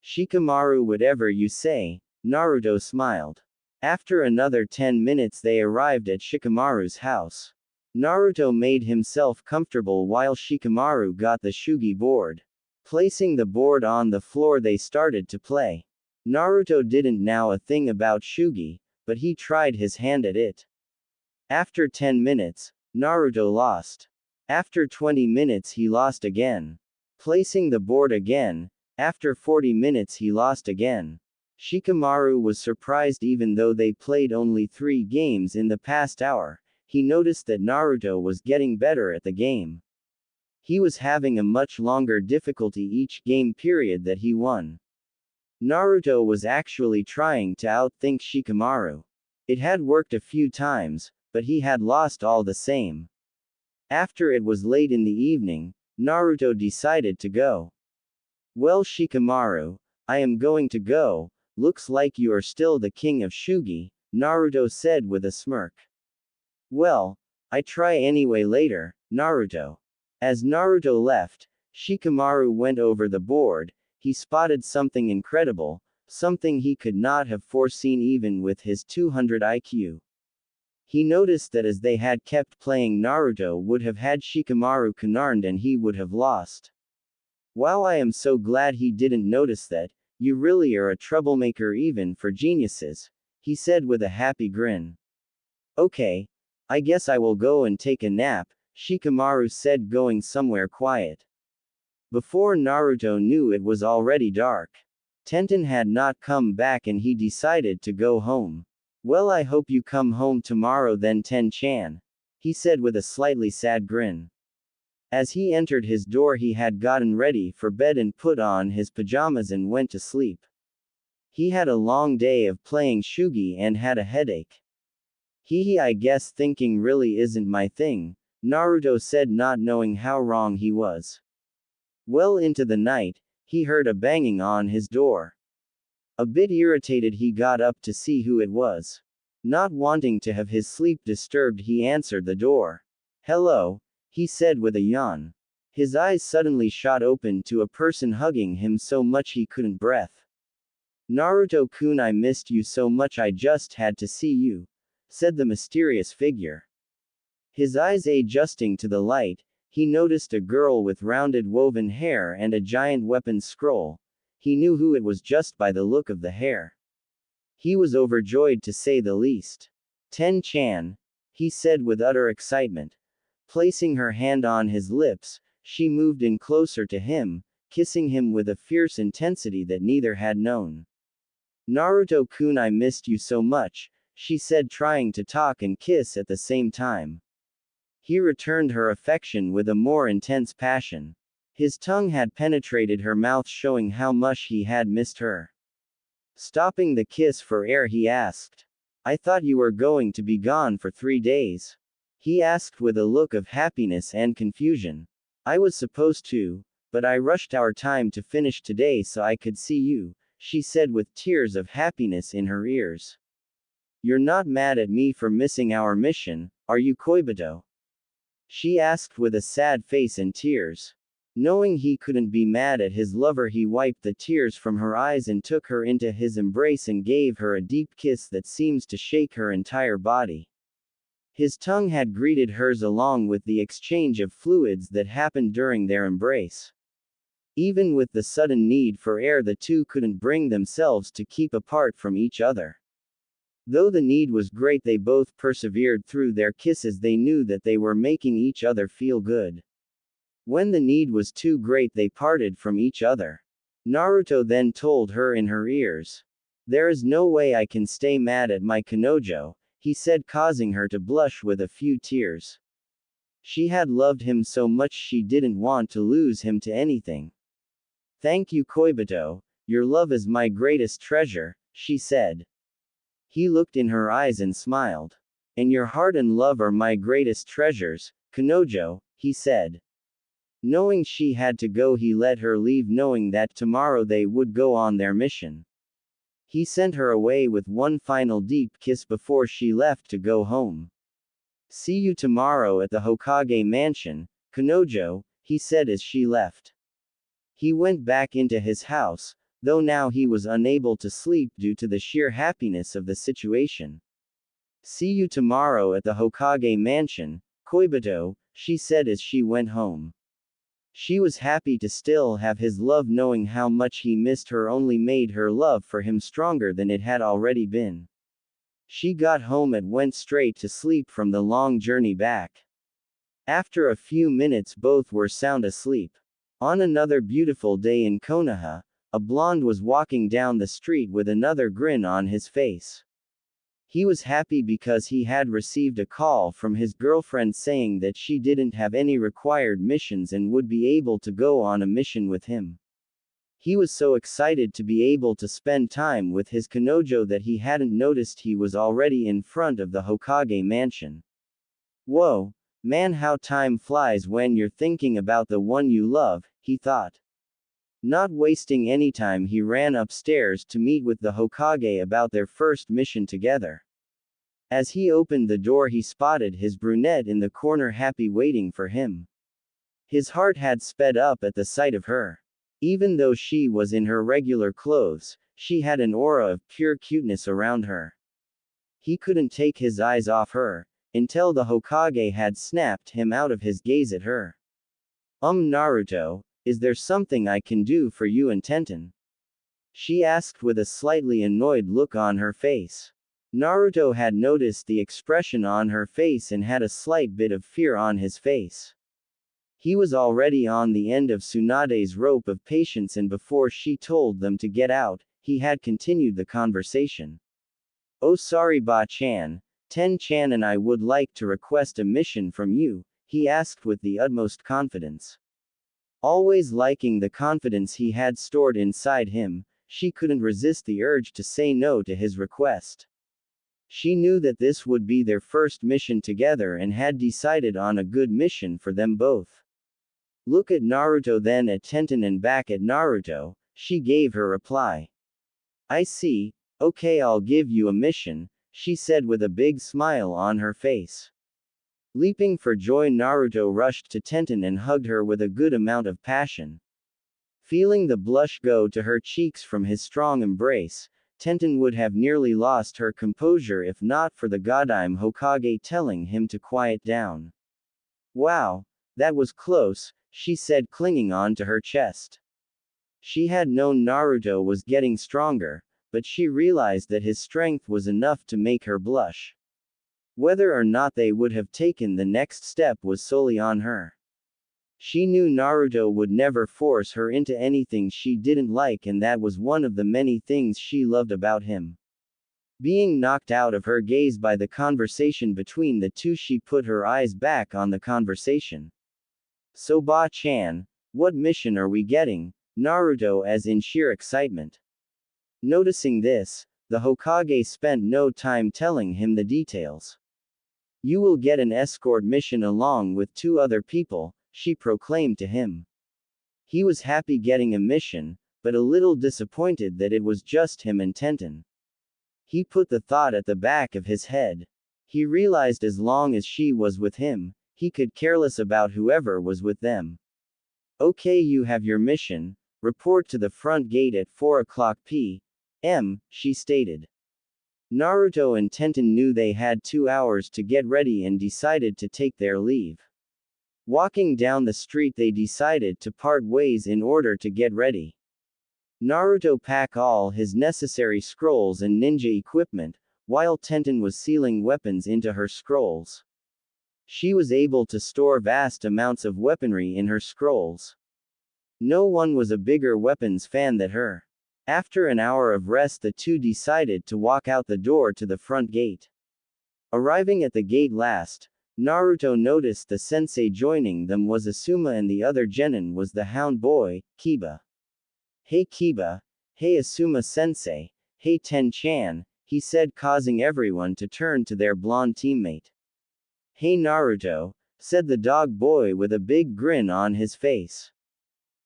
Shikamaru, whatever you say, Naruto smiled. After another 10 minutes they arrived at Shikamaru's house. Naruto made himself comfortable while Shikamaru got the shugi board. Placing the board on the floor they started to play. Naruto didn't know a thing about shugi, but he tried his hand at it. After 10 minutes, Naruto lost. After 20 minutes he lost again. Placing the board again, after 40 minutes he lost again. Shikamaru was surprised. Even though they played only 3 games in the past hour, he noticed that Naruto was getting better at the game. He was having a much longer difficulty each game period that he won. Naruto was actually trying to outthink Shikamaru. It had worked a few times, but he had lost all the same. After it was late in the evening, Naruto decided to go. Well, Shikamaru, I am going to go. Looks like you are still the king of Shugi, Naruto said with a smirk. Well, I try anyway later, Naruto. As Naruto left, Shikamaru went over the board. He spotted something incredible, something he could not have foreseen even with his 200 IQ. He noticed that as they had kept playing, Naruto would have had Shikamaru cornered and he would have lost. Wow, I am so glad he didn't notice that. You really are a troublemaker even for geniuses, he said with a happy grin. Okay, I guess I will go and take a nap, Shikamaru said, going somewhere quiet. Before Naruto knew it was already dark. Tenten had not come back and he decided to go home. Well, I hope you come home tomorrow then, Ten-chan, he said with a slightly sad grin. As he entered his door he had gotten ready for bed and put on his pajamas and went to sleep. He had a long day of playing shugi and had a headache. I guess thinking really isn't my thing, Naruto said, not knowing how wrong he was. Well into the night, he heard a banging on his door. A bit irritated he got up to see who it was. Not wanting to have his sleep disturbed he answered the door. Hello, he said with a yawn. His eyes suddenly shot open to a person hugging him so much he couldn't breathe. Naruto-kun, I missed you so much, I just had to see you, said the mysterious figure. His eyes adjusting to the light, he noticed a girl with rounded woven hair and a giant weapon scroll. He knew who it was just by the look of the hair. He was overjoyed to say the least. Ten-chan, he said with utter excitement. Placing her hand on his lips, she moved in closer to him, kissing him with a fierce intensity that neither had known. Naruto-kun, I missed you so much, she said, trying to talk and kiss at the same time. He returned her affection with a more intense passion. His tongue had penetrated her mouth, showing how much he had missed her. Stopping the kiss for air, he asked. I thought you were going to be gone for 3 days. He asked with a look of happiness and confusion. I was supposed to, but I rushed our time to finish today so I could see you, she said with tears of happiness in her ears. You're not mad at me for missing our mission, are you, Koibito? She asked with a sad face and tears. Knowing he couldn't be mad at his lover, he wiped the tears from her eyes and took her into his embrace and gave her a deep kiss that seems to shake her entire body. His tongue had greeted hers along with the exchange of fluids that happened during their embrace. Even with the sudden need for air, the two couldn't bring themselves to keep apart from each other. Though the need was great, they both persevered through their kisses. They knew that they were making each other feel good. When the need was too great, they parted from each other. Naruto then told her in her ears. There is no way I can stay mad at my Kanojo, he said, causing her to blush with a few tears. She had loved him so much she didn't want to lose him to anything. Thank you, Koibito, your love is my greatest treasure, she said. He looked in her eyes and smiled. And your heart and love are my greatest treasures, Kanojo, he said. Knowing she had to go, he let her leave, knowing that tomorrow they would go on their mission. He sent her away with one final deep kiss before she left to go home. See you tomorrow at the Hokage mansion, Kanojo, he said as she left. He went back into his house, though now he was unable to sleep due to the sheer happiness of the situation. See you tomorrow at the Hokage mansion, Koibito, she said as she went home. She was happy to still have his love, knowing how much he missed her only made her love for him stronger than it had already been. She got home and went straight to sleep from the long journey back. After a few minutes, both were sound asleep. On another beautiful day in Konoha, a blonde was walking down the street with another grin on his face. He was happy because he had received a call from his girlfriend saying that she didn't have any required missions and would be able to go on a mission with him. He was so excited to be able to spend time with his Kanojo that he hadn't noticed he was already in front of the Hokage mansion. Whoa, man, how time flies when you're thinking about the one you love, he thought. Not wasting any time, he ran upstairs to meet with the Hokage about their first mission together. As he opened the door, he spotted his brunette in the corner, happy waiting for him. His heart had sped up at the sight of her. Even though she was in her regular clothes, she had an aura of pure cuteness around her. He couldn't take his eyes off her, until the Hokage had snapped him out of his gaze at her. Naruto, is there something I can do for you and Tenten? She asked with a slightly annoyed look on her face. Naruto had noticed the expression on her face and had a slight bit of fear on his face. He was already on the end of Tsunade's rope of patience, and before she told them to get out, he had continued the conversation. Oh, sorry, Ba-chan, Ten-chan and I would like to request a mission from you, he asked with the utmost confidence. Always liking the confidence he had stored inside him, she couldn't resist the urge to say no to his request. She knew that this would be their first mission together and had decided on a good mission for them both. Look at Naruto, then at Tenten and back at Naruto, she gave her reply. I see, okay, I'll give you a mission, she said with a big smile on her face. Leaping for joy, Naruto rushed to Tenten and hugged her with a good amount of passion. Feeling the blush go to her cheeks from his strong embrace, Tenten would have nearly lost her composure if not for the Godime Hokage telling him to quiet down. Wow, that was close, she said, clinging on to her chest. She had known Naruto was getting stronger, but she realized that his strength was enough to make her blush. Whether or not they would have taken the next step was solely on her. She knew Naruto would never force her into anything she didn't like, and that was one of the many things she loved about him. Being knocked out of her gaze by the conversation between the two, she put her eyes back on the conversation. So Ba-chan, what mission are we getting? Naruto asked in sheer excitement. Noticing this, the Hokage spent no time telling him the details. You will get an escort mission along with 2 other people, she proclaimed to him. He was happy getting a mission, but a little disappointed that it was just him and Tenten. He put the thought at the back of his head. He realized as long as she was with him, he could careless about whoever was with them. Okay, you have your mission, report to the front gate at 4 o'clock p.m., she stated. Naruto and Tenten knew they had 2 hours to get ready and decided to take their leave. Walking down the street, they decided to part ways in order to get ready. Naruto packed all his necessary scrolls and ninja equipment, while Tenten was sealing weapons into her scrolls. She was able to store vast amounts of weaponry in her scrolls. No one was a bigger weapons fan than her. After an hour of rest, the two decided to walk out the door to the front gate. Arriving at the gate last, Naruto noticed the sensei joining them was Asuma and the other genin was the hound boy, Kiba. Hey Kiba, hey Asuma sensei, hey Ten-chan, he said, causing everyone to turn to their blonde teammate. Hey Naruto, said the dog boy with a big grin on his face.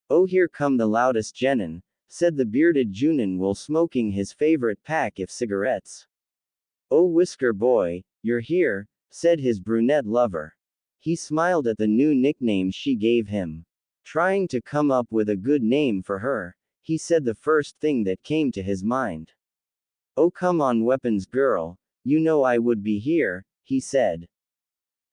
Oh, here come the loudest genin, said the bearded Junin while smoking his favorite pack of cigarettes. Oh Whisker boy, you're here, said his brunette lover. He smiled at the new nickname she gave him. Trying to come up with a good name for her, he said the first thing that came to his mind. Oh come on weapons girl, you know I would be here, he said.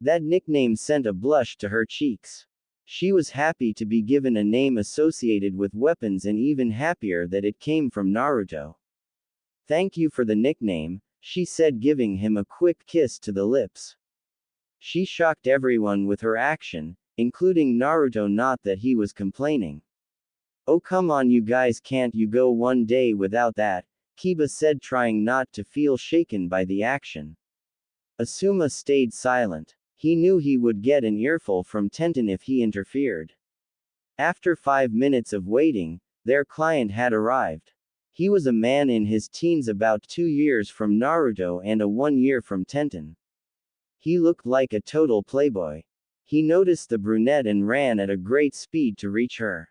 That nickname sent a blush to her cheeks. She was happy to be given a name associated with weapons and even happier that it came from Naruto. Thank you for the nickname, she said, giving him a quick kiss to the lips. She shocked everyone with her action, including Naruto, not that he was complaining. Oh come on you guys, can't you go one day without that, Kiba said, trying not to feel shaken by the action. Asuma stayed silent. He knew he would get an earful from Tenten if he interfered. After 5 minutes of waiting, their client had arrived. He was a man in his teens, about 2 years from Naruto and 1 year from Tenten. He looked like a total playboy. He noticed the brunette and ran at a great speed to reach her.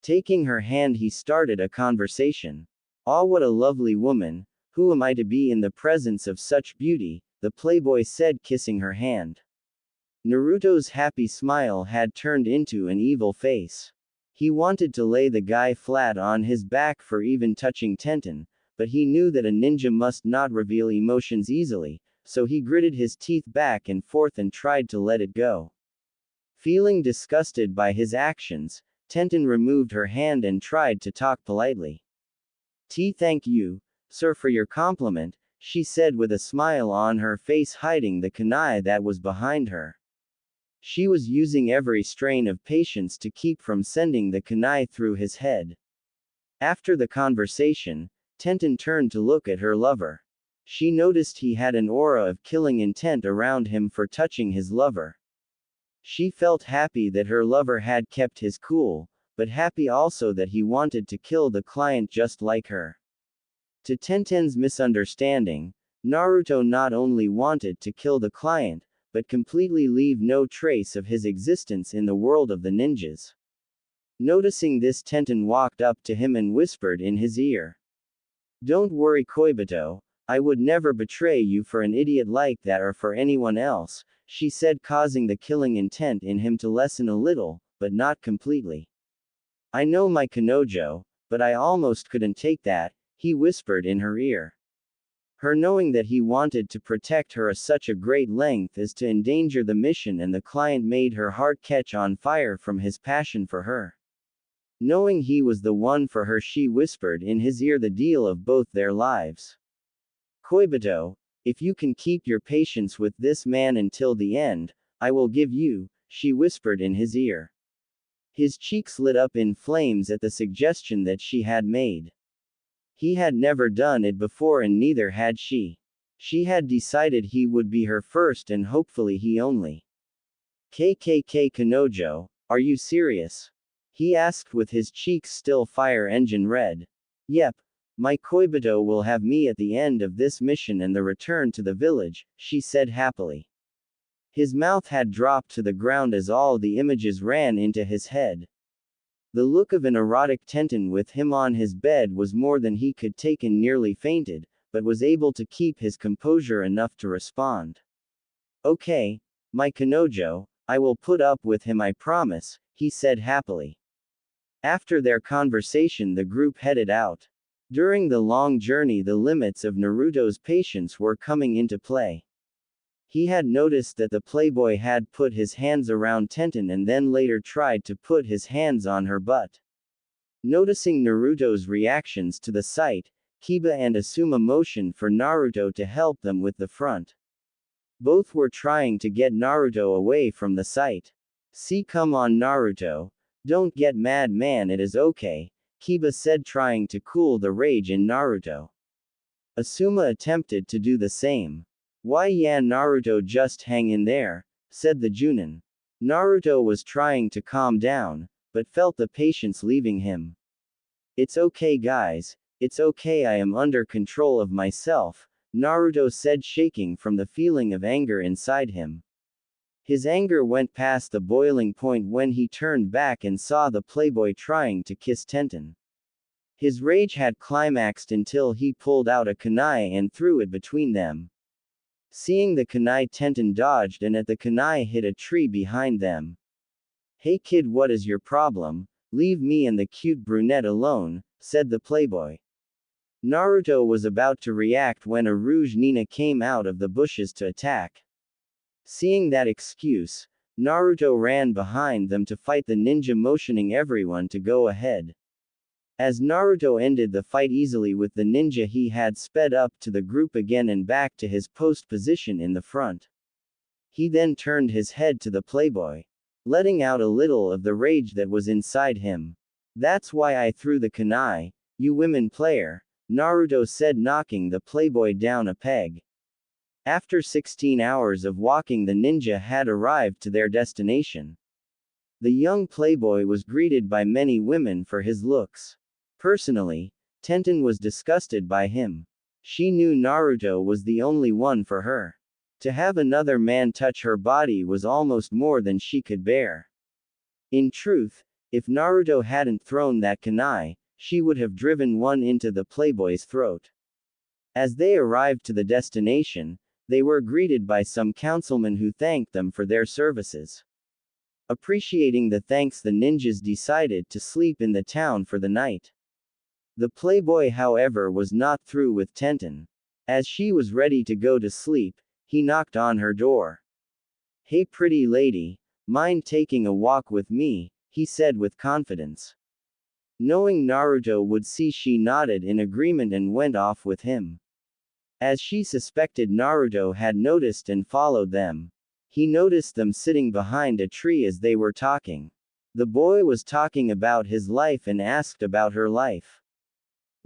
Taking her hand, he started a conversation. "Ah, what a lovely woman, who am I to be in the presence of such beauty?" the playboy said, kissing her hand. Naruto's happy smile had turned into an evil face. He wanted to lay the guy flat on his back for even touching Tenten, but he knew that a ninja must not reveal emotions easily, so he gritted his teeth back and forth and tried to let it go. Feeling disgusted by his actions, Tenten removed her hand and tried to talk politely. Thank you, sir, for your compliment, she said with a smile on her face, hiding the kunai that was behind her. She was using every strain of patience to keep from sending the kunai through his head. After the conversation, Tenten turned to look at her lover. She noticed he had an aura of killing intent around him for touching his lover. She felt happy that her lover had kept his cool, but happy also that he wanted to kill the client just like her. To Tenten's misunderstanding, Naruto not only wanted to kill the client, but completely leave no trace of his existence in the world of the ninjas. Noticing this, Tenten walked up to him and whispered in his ear. Don't worry Koibito, I would never betray you for an idiot like that or for anyone else, she said, causing the killing intent in him to lessen a little, but not completely. I know my Kanojo, but I almost couldn't take that, he whispered in her ear. Her knowing that he wanted to protect her such a great length as to endanger the mission and the client made her heart catch on fire from his passion for her. Knowing he was the one for her, she whispered in his ear the deal of both their lives. Koibito, if you can keep your patience with this man until the end, I will give you, she whispered in his ear. His cheeks lit up in flames at the suggestion that she had made. He had never done it before and neither had she. She had decided he would be her first and hopefully he only. KKK Kanojo, are you serious? He asked with his cheeks still fire engine red. Yep. My Koibito will have me at the end of this mission and the return to the village, she said happily. His mouth had dropped to the ground as all the images ran into his head. The look of an erotic Tenten with him on his bed was more than he could take and nearly fainted, but was able to keep his composure enough to respond. Okay, my Kanojo, I will put up with him, I promise, he said happily. After their conversation, the group headed out. During the long journey, the limits of Naruto's patience were coming into play. He had noticed that the playboy had put his hands around Tenten and then later tried to put his hands on her butt. Noticing Naruto's reactions to the sight, Kiba and Asuma motioned for Naruto to help them with the front. Both were trying to get Naruto away from the sight. See, come on Naruto. Don't get mad, man, it is okay, Kiba said, trying to cool the rage in Naruto. Asuma attempted to do the same. Why, yeah, Naruto, just hang in there, said the Junin. Naruto was trying to calm down, but felt the patience leaving him. It's okay, guys, it's okay, I am under control of myself, Naruto said, shaking from the feeling of anger inside him. His anger went past the boiling point when he turned back and saw the playboy trying to kiss Tenten. His rage had climaxed until he pulled out a kunai and threw it between them. Seeing the kunai, Tenten dodged and at the kunai hit a tree behind them. Hey kid, what is your problem? Leave me and the cute brunette alone, said the playboy. Naruto was about to react when a Rouge Nina came out of the bushes to attack. Seeing that excuse, Naruto ran behind them to fight the ninja, motioning everyone to go ahead. As Naruto ended the fight easily with the ninja, he had sped up to the group again and back to his post position in the front. He then turned his head to the playboy, letting out a little of the rage that was inside him. That's why I threw the kunai, you women player, Naruto said, knocking the playboy down a peg. After 16 hours of walking, the ninja had arrived to their destination. The young playboy was greeted by many women for his looks. Personally, Tenten was disgusted by him. She knew Naruto was the only one for her. To have another man touch her body was almost more than she could bear. In truth, if Naruto hadn't thrown that kunai, she would have driven one into the playboy's throat. As they arrived to the destination, they were greeted by some councilmen who thanked them for their services. Appreciating the thanks, the ninjas decided to sleep in the town for the night. The playboy, however, was not through with Tenten. As she was ready to go to sleep, he knocked on her door. Hey pretty lady, mind taking a walk with me, he said with confidence. Knowing Naruto would see, she nodded in agreement and went off with him. As she suspected, Naruto had noticed and followed them. He noticed them sitting behind a tree as they were talking. The boy was talking about his life and asked about her life.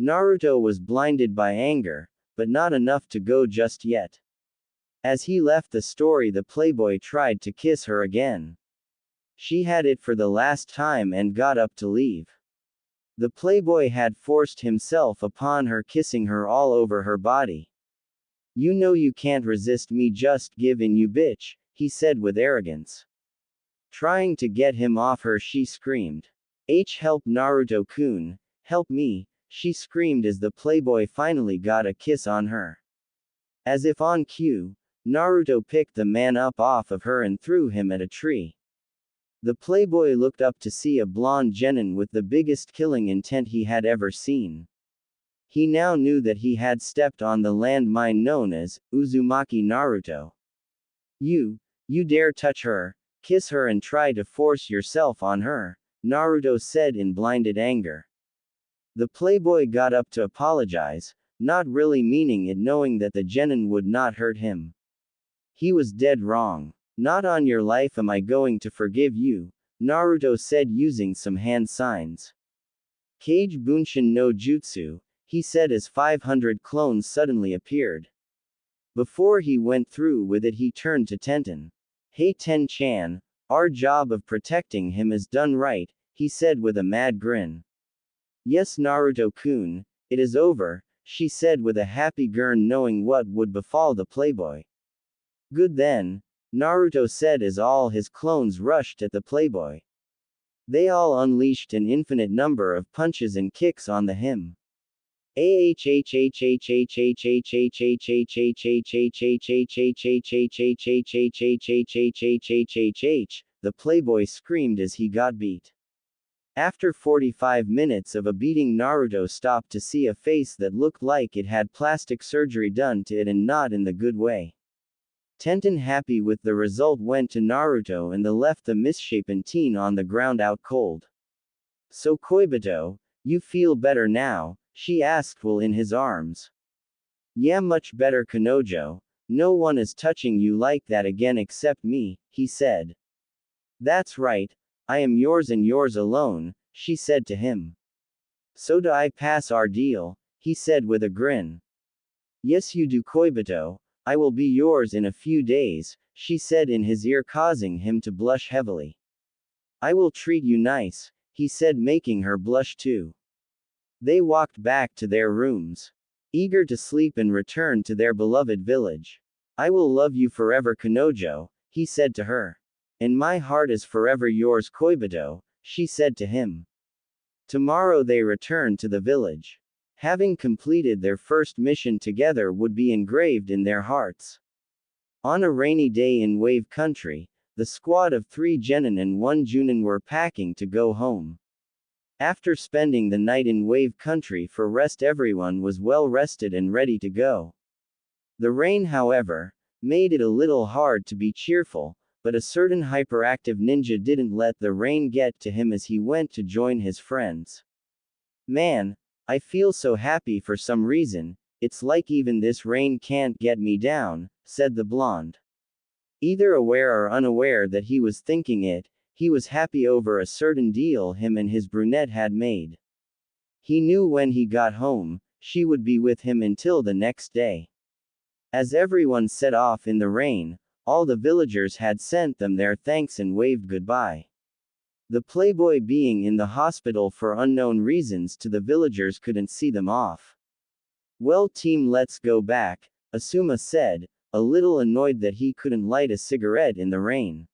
Naruto was blinded by anger, but not enough to go just yet. As he left the story, the playboy tried to kiss her again. She had it for the last time and got up to leave. The playboy had forced himself upon her, kissing her all over her body. You know you can't resist me, just give in, you bitch, he said with arrogance. Trying to get him off her, she screamed. Help Naruto-kun, help me, she screamed as the playboy finally got a kiss on her. As if on cue, Naruto picked the man up off of her and threw him at a tree. The playboy looked up to see a blonde genin with the biggest killing intent he had ever seen. He now knew that he had stepped on the landmine known as Uzumaki Naruto. You dare touch her, kiss her and try to force yourself on her, Naruto said in blinded anger. The playboy got up to apologize, not really meaning it, knowing that the genin would not hurt him. He was dead wrong. Not on your life am I going to forgive you, Naruto said using some hand signs. Kage Bunshin no Jutsu, he said as 500 clones suddenly appeared. Before he went through with it, he turned to Tenten. Hey Ten-chan, our job of protecting him is done right, he said with a mad grin. Yes Naruto-kun, it is over, she said with a happy grin, knowing what would befall the playboy. Good then, Naruto said as all his clones rushed at the playboy. They all unleashed an infinite number of punches and kicks on the him. The playboy screamed as he got beat. After 45 minutes of a beating, Naruto stopped to see a face that looked like it had plastic surgery done to it, and not in the good way. Tenten, happy with the result, went to Naruto and left the misshapen teen on the ground out cold. "So Koibito, you feel better now?" she asked while in his arms. "Yeah, much better, Kanojo. No one is touching you like that again except me," he said. "That's right, I am yours and yours alone," she said to him. "So do I pass our deal?" he said with a grin. "Yes you do, Koibito. I will be yours in a few days," she said in his ear, causing him to blush heavily. "I will treat you nice," he said, making her blush too. They walked back to their rooms, eager to sleep and return to their beloved village. "I will love you forever, Kanojo," he said to her. "And my heart is forever yours, Koibito," she said to him. Tomorrow they returned to the village. Having completed their first mission together would be engraved in their hearts. On a rainy day in Wave Country, the squad of 3 genin and 1 junin were packing to go home. After spending the night in Wave Country for rest, everyone was well rested and ready to go. The rain, however, made it a little hard to be cheerful, but a certain hyperactive ninja didn't let the rain get to him as he went to join his friends. "Man, I feel so happy for some reason, it's like even this rain can't get me down," said the blonde. Either aware or unaware that he was thinking it, he was happy over a certain deal him and his brunette had made. He knew when he got home, she would be with him until the next day. As everyone set off in the rain, all the villagers had sent them their thanks and waved goodbye. The playboy being in the hospital for unknown reasons to the villagers couldn't see them off. "Well team, let's go back," Asuma said, a little annoyed that he couldn't light a cigarette in the rain.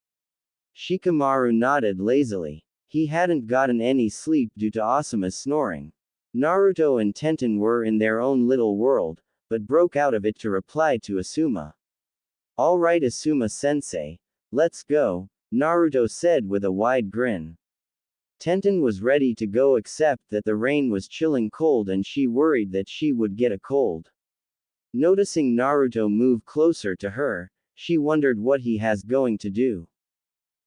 Shikamaru nodded lazily. He hadn't gotten any sleep due to Asuma's snoring. Naruto and Tenten were in their own little world, but broke out of it to reply to Asuma. "All right Asuma-sensei, let's go," Naruto said with a wide grin. Tenten was ready to go except that the rain was chilling cold and she worried that she would get a cold. Noticing Naruto move closer to her, she wondered what he has going to do.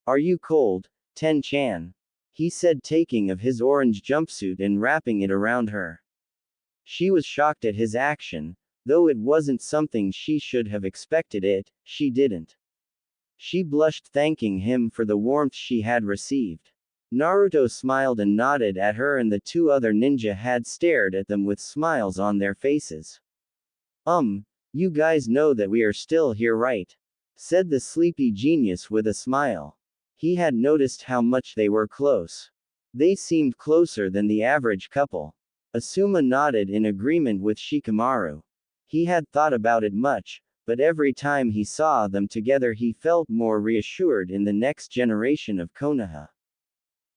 "Are you cold, Ten-chan?" he said, taking of his orange jumpsuit and wrapping it around her. She was shocked at his action, though it wasn't something she should have expected it, she didn't. She blushed, thanking him for the warmth she had received. Naruto smiled and nodded at her, and the 2 other ninja had stared at them with smiles on their faces. You guys know that we are still here, right?" said the sleepy genius with a smile. He had noticed how much they were close. They seemed closer than the average couple. Asuma nodded in agreement with Shikamaru. He had thought about it much, but every time he saw them together he felt more reassured in the next generation of Konoha.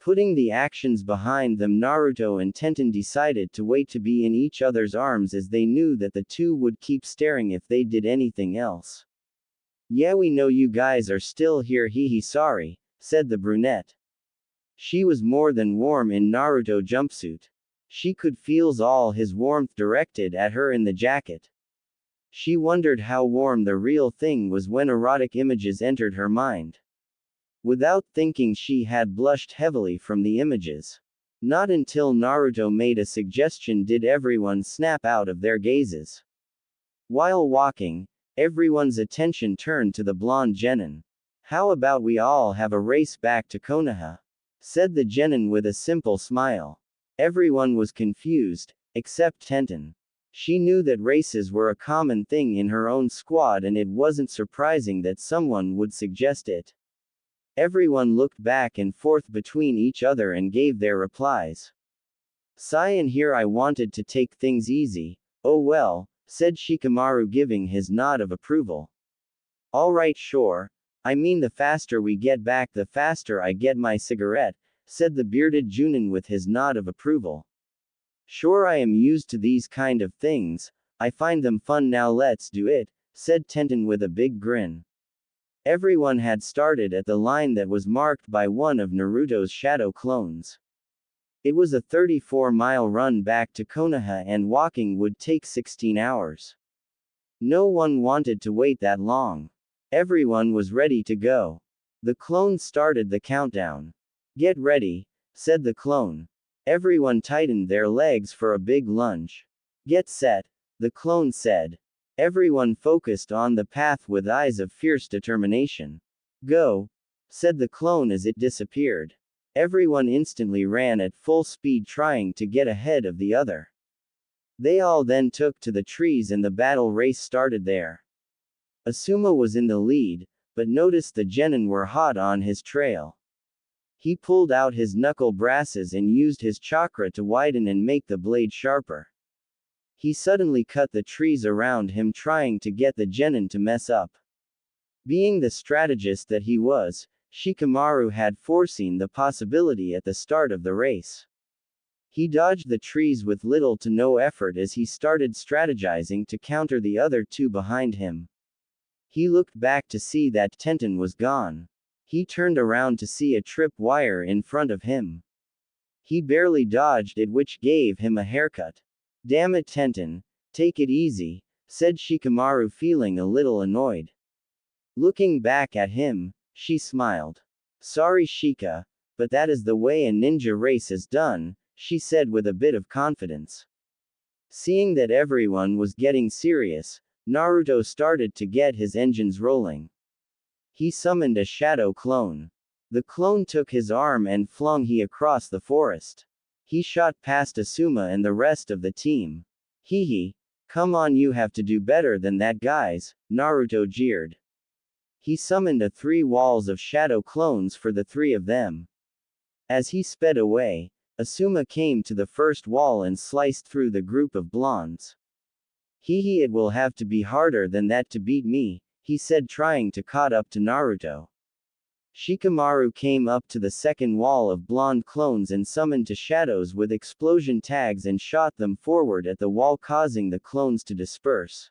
Putting the actions behind them, Naruto and Tenten decided to wait to be in each other's arms, as they knew that the 2 would keep staring if they did anything else. "Yeah, we know you guys are still here, hee sorry," said the brunette. She was more than warm in Naruto jumpsuit. She could feel all his warmth directed at her in the jacket. She wondered how warm the real thing was when erotic images entered her mind. Without thinking, she had blushed heavily from the images. Not until Naruto made a suggestion did everyone snap out of their gazes. While walking, everyone's attention turned to the blonde genin. "How about we all have a race back to Konoha?" said the genin with a simple smile. Everyone was confused, except Tenten. She knew that races were a common thing in her own squad, and it wasn't surprising that someone would suggest it. Everyone looked back and forth between each other and gave their replies. "Sigh, and here I wanted to take things easy." "Oh well," said Shikamaru, giving his nod of approval. "All right, sure. I mean the faster we get back the faster I get my cigarette, said the bearded Junin with his nod of approval. Sure, I am used to these kind of things, I find them fun, now let's do it, said Tenten with a big grin. Everyone had started at the line that was marked by one of Naruto's shadow clones. It was a 34-mile run back to Konoha and walking would take 16 hours. No one wanted to wait that long. Everyone was ready to go. The clone started the countdown. Get ready, said the clone. Everyone tightened their legs for a big lunge. Get set, the clone said. Everyone focused on the path with eyes of fierce determination. Go, said the clone as it disappeared. Everyone instantly ran at full speed trying to get ahead of the other. They all then took to the trees and the battle race started there. Asuma was in the lead, but noticed the genin were hot on his trail. He pulled out his knuckle brasses and used his chakra to widen and make the blade sharper. He suddenly cut the trees around him trying to get the genin to mess up. Being the strategist that he was, Shikamaru had foreseen the possibility at the start of the race. He dodged the trees with little to no effort as he started strategizing to counter the other two behind him. He looked back to see that Tenten was gone. He turned around to see a tripwire in front of him. He barely dodged it, which gave him a haircut. Damn it, Tenten, take it easy, said Shikamaru, feeling a little annoyed. Looking back at him, she smiled. Sorry, Shika, but that is the way a ninja race is done, she said with a bit of confidence. Seeing that everyone was getting serious, Naruto started to get his engines rolling. He summoned a shadow clone. The clone took his arm and flung he across the forest. He shot past Asuma and the rest of the team. Hee hee, come on, you have to do better than that, guys, Naruto jeered. He summoned a 3 walls of shadow clones for the 3 of them. As he sped away, Asuma came to the first wall and sliced through the group of blondes. Hee hee, it will have to be harder than that to beat me, he said, trying to caught up to Naruto. Shikamaru came up to the second wall of blonde clones and summoned to shadows with explosion tags and shot them forward at the wall, causing the clones to disperse.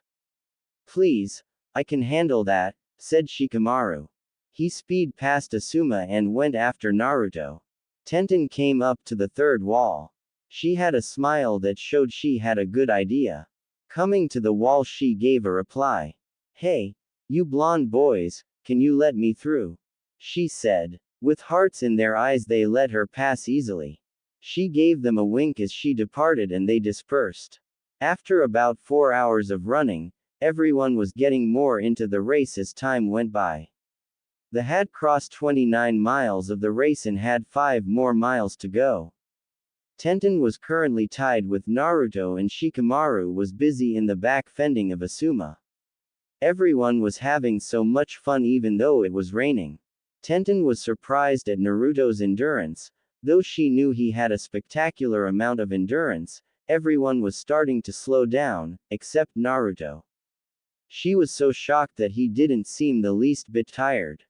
Please, I can handle that, said Shikamaru. He speed past Asuma and went after Naruto. Tenten came up to the third wall. She had a smile that showed she had a good idea. Coming to the wall, she gave a reply. Hey, you blonde boys, can you let me through? She said. With hearts in their eyes, they let her pass easily. She gave them a wink as she departed and they dispersed. After about 4 hours of running, everyone was getting more into the race as time went by. They had crossed 29 miles of the race and had 5 more miles to go. Tenten was currently tied with Naruto and Shikamaru was busy in the back fending of Asuma. Everyone was having so much fun even though it was raining. Tenten was surprised at Naruto's endurance. Though she knew he had a spectacular amount of endurance, everyone was starting to slow down, except Naruto. She was so shocked that he didn't seem the least bit tired.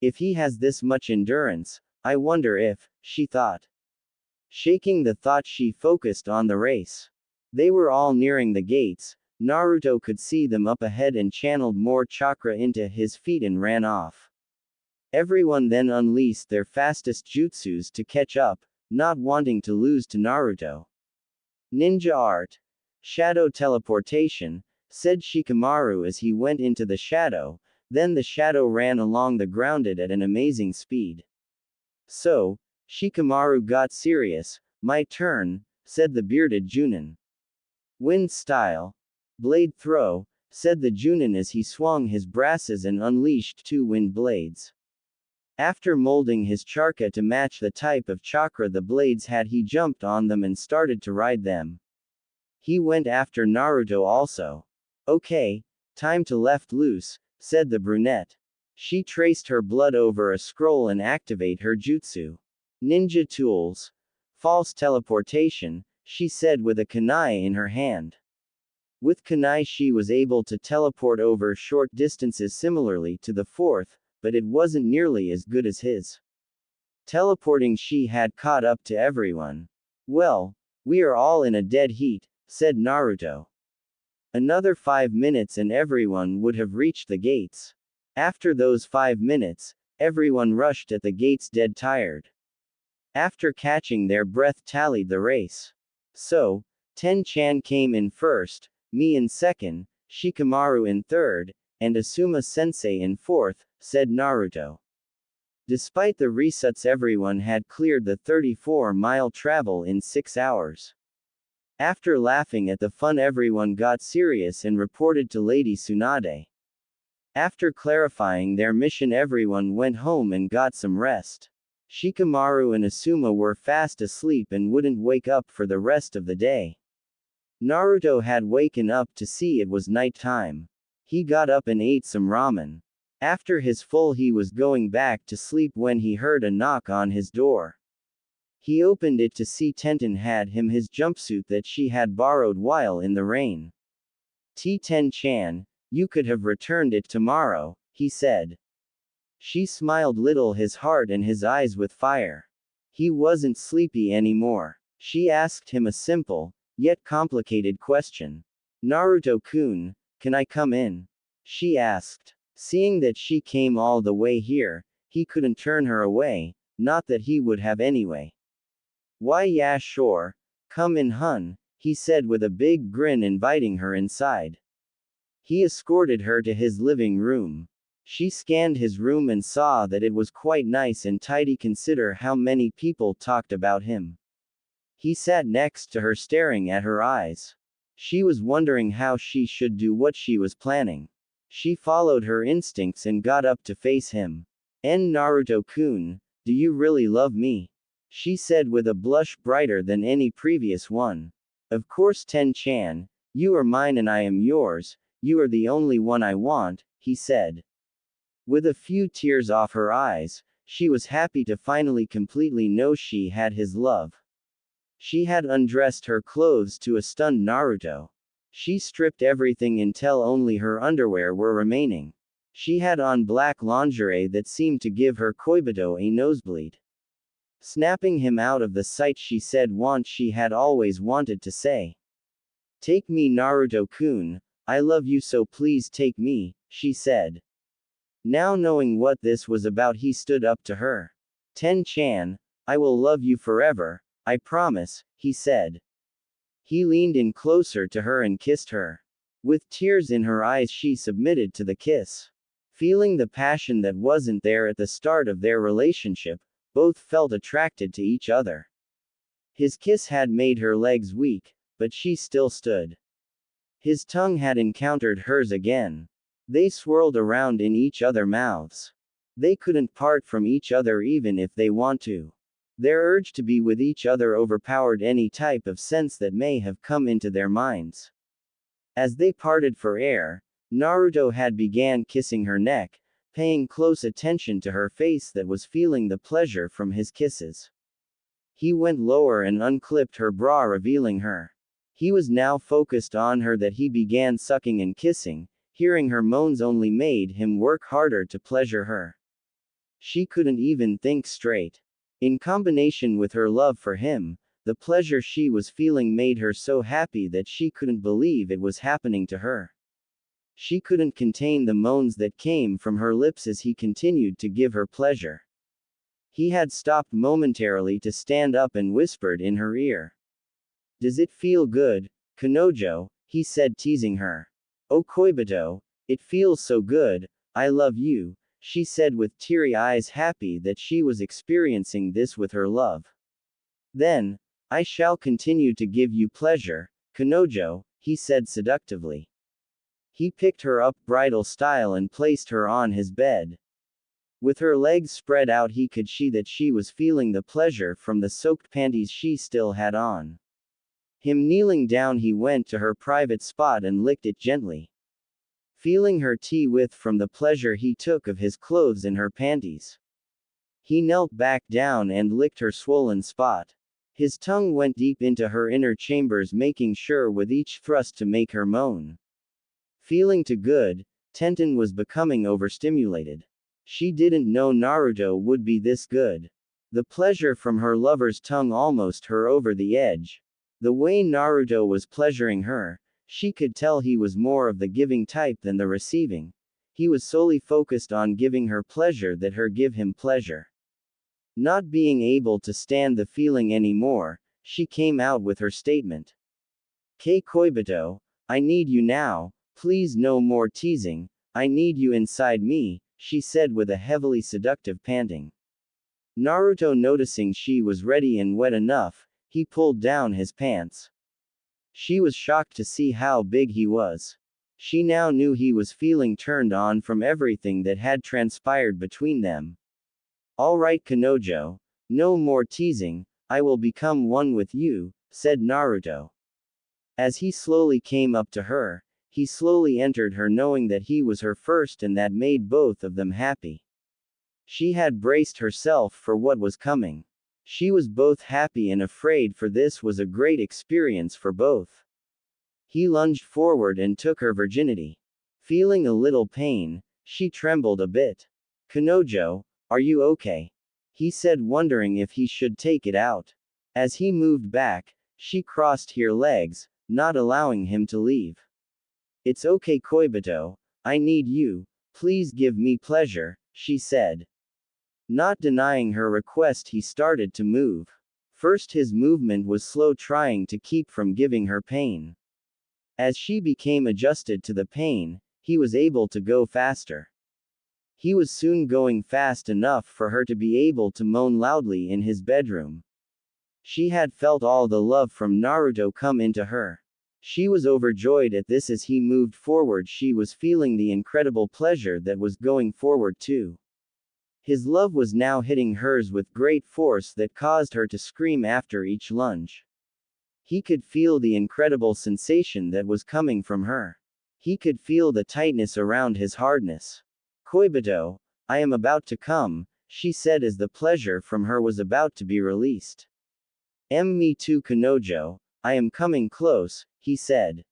If he has this much endurance, I wonder if, she thought. Shaking the thought, she focused on the race. They were all nearing the gates. Naruto could see them up ahead and channeled more chakra into his feet and ran off. Everyone then unleashed their fastest jutsus to catch up, not wanting to lose to Naruto. Ninja art. Shadow teleportation, said Shikamaru as he went into the shadow, then the shadow ran along the ground at an amazing speed. So, Shikamaru got serious. My turn, said the bearded Junin. Wind style. Blade throw, said the Junin as he swung his brasses and unleashed 2 wind blades. After molding his chakra to match the type of chakra the blades had, he jumped on them and started to ride them. He went after Naruto also. Okay, time to left loose, said the brunette. She traced her blood over a scroll and activate her jutsu. Ninja tools. False teleportation, she said with a kunai in her hand. With kunai she was able to teleport over short distances similarly to the fourth, but it wasn't nearly as good as his. Teleporting she had caught up to everyone. Well, we are all in a dead heat, said Naruto. Another 5 minutes and everyone would have reached the gates. After those 5 minutes, everyone rushed at the gates dead tired. After catching their breath tallied the race. So, Ten-chan came in first, me in second, Shikamaru in third, and Asuma-sensei in fourth, said Naruto. Despite the resets everyone had cleared the 34-mile travel in 6 hours. After laughing at the fun everyone got serious and reported to Lady Tsunade. After clarifying their mission everyone went home and got some rest. Shikamaru and Asuma were fast asleep and wouldn't wake up for the rest of the day. Naruto had waken up to see it was night time. He got up and ate some ramen. After his full he was going back to sleep when he heard a knock on his door. He opened it to see Tenten had him his jumpsuit that she had borrowed while in the rain. Ten-chan, you could have returned it tomorrow, he said. She smiled little his heart and his eyes with fire. He wasn't sleepy anymore. She asked him a simple, yet complicated question. Naruto-kun, can I come in? She asked. Seeing that she came all the way here, he couldn't turn her away, not that he would have anyway. Why yeah sure, come in hun, he said with a big grin inviting her inside. He escorted her to his living room. She scanned his room and saw that it was quite nice and tidy consider how many people talked about him. He sat next to her staring at her eyes. She was wondering how she should do what she was planning. She followed her instincts and got up to face him. Naruto-kun, do you really love me? She said with a blush brighter than any previous one. Of course Ten-chan, you are mine and I am yours, you are the only one I want, he said. With a few tears off her eyes, she was happy to finally completely know she had his love. She had undressed her clothes to a stunned Naruto. She stripped everything until only her underwear were remaining. She had on black lingerie that seemed to give her Koibito a nosebleed. Snapping him out of the sight she said what she had always wanted to say. Take me Naruto-kun, I love you so please take me, she said. Now knowing what this was about he stood up to her. Ten-chan, I will love you forever, I promise, he said. He leaned in closer to her and kissed her. With tears in her eyes she submitted to the kiss. Feeling the passion that wasn't there at the start of their relationship, both felt attracted to each other. His kiss had made her legs weak, but she still stood. His tongue had encountered hers again. They swirled around in each other's mouths. They couldn't part from each other even if they want to. Their urge to be with each other overpowered any type of sense that may have come into their minds. As they parted for air, Naruto had began kissing her neck, paying close attention to her face that was feeling the pleasure from his kisses. He went lower and unclipped her bra revealing her. He was now focused on her that he began sucking and kissing, hearing her moans only made him work harder to pleasure her. She couldn't even think straight. In combination with her love for him, the pleasure she was feeling made her so happy that she couldn't believe it was happening to her. She couldn't contain the moans that came from her lips as he continued to give her pleasure. He had stopped momentarily to stand up and whispered in her ear. Does it feel good, Kanojo? He said teasing her. Oh Koibito, it feels so good, I love you, she said with teary eyes happy that she was experiencing this with her love. Then, I shall continue to give you pleasure, Kanojo, he said seductively. He picked her up bridal style and placed her on his bed. With her legs spread out he could see that she was feeling the pleasure from the soaked panties she still had on. Him kneeling down he went to her private spot and licked it gently. Feeling her teeth from the pleasure he took of his clothes and her panties. He knelt back down and licked her swollen spot. His tongue went deep into her inner chambers making sure with each thrust to make her moan. Feeling too good, Tenten was becoming overstimulated. She didn't know Naruto would be this good. The pleasure from her lover's tongue almost her over the edge. The way Naruto was pleasuring her, she could tell he was more of the giving type than the receiving. He was solely focused on giving her pleasure that her give him pleasure. Not being able to stand the feeling anymore, she came out with her statement. Kei Koibito, I need you now, please no more teasing, I need you inside me, she said with a heavily seductive panting. Naruto noticing she was ready and wet enough, he pulled down his pants. She was shocked to see how big he was. She now knew he was feeling turned on from everything that had transpired between them. Alright Kanojo, no more teasing, I will become one with you, said Naruto. As he slowly came up to her, he slowly entered her knowing that he was her first and that made both of them happy. She had braced herself for what was coming. She was both happy and afraid for this was a great experience for both. He lunged forward and took her virginity. Feeling a little pain, she trembled a bit. Kanojo, are you okay? He said wondering if he should take it out. As he moved back, she crossed her legs, not allowing him to leave. It's okay Koibito, I need you, please give me pleasure, she said. Not denying her request he started to move. First his movement was slow trying to keep from giving her pain. As she became adjusted to the pain, he was able to go faster. He was soon going fast enough for her to be able to moan loudly in his bedroom. She had felt all the love from Naruto come into her. She was overjoyed at this as he moved forward she was feeling the incredible pleasure that was going forward too. His love was now hitting hers with great force that caused her to scream after each lunge. He could feel the incredible sensation that was coming from her. He could feel the tightness around his hardness. Koibito, I am about to come, she said as the pleasure from her was about to be released. Me too Kanojo, I am coming close, he said.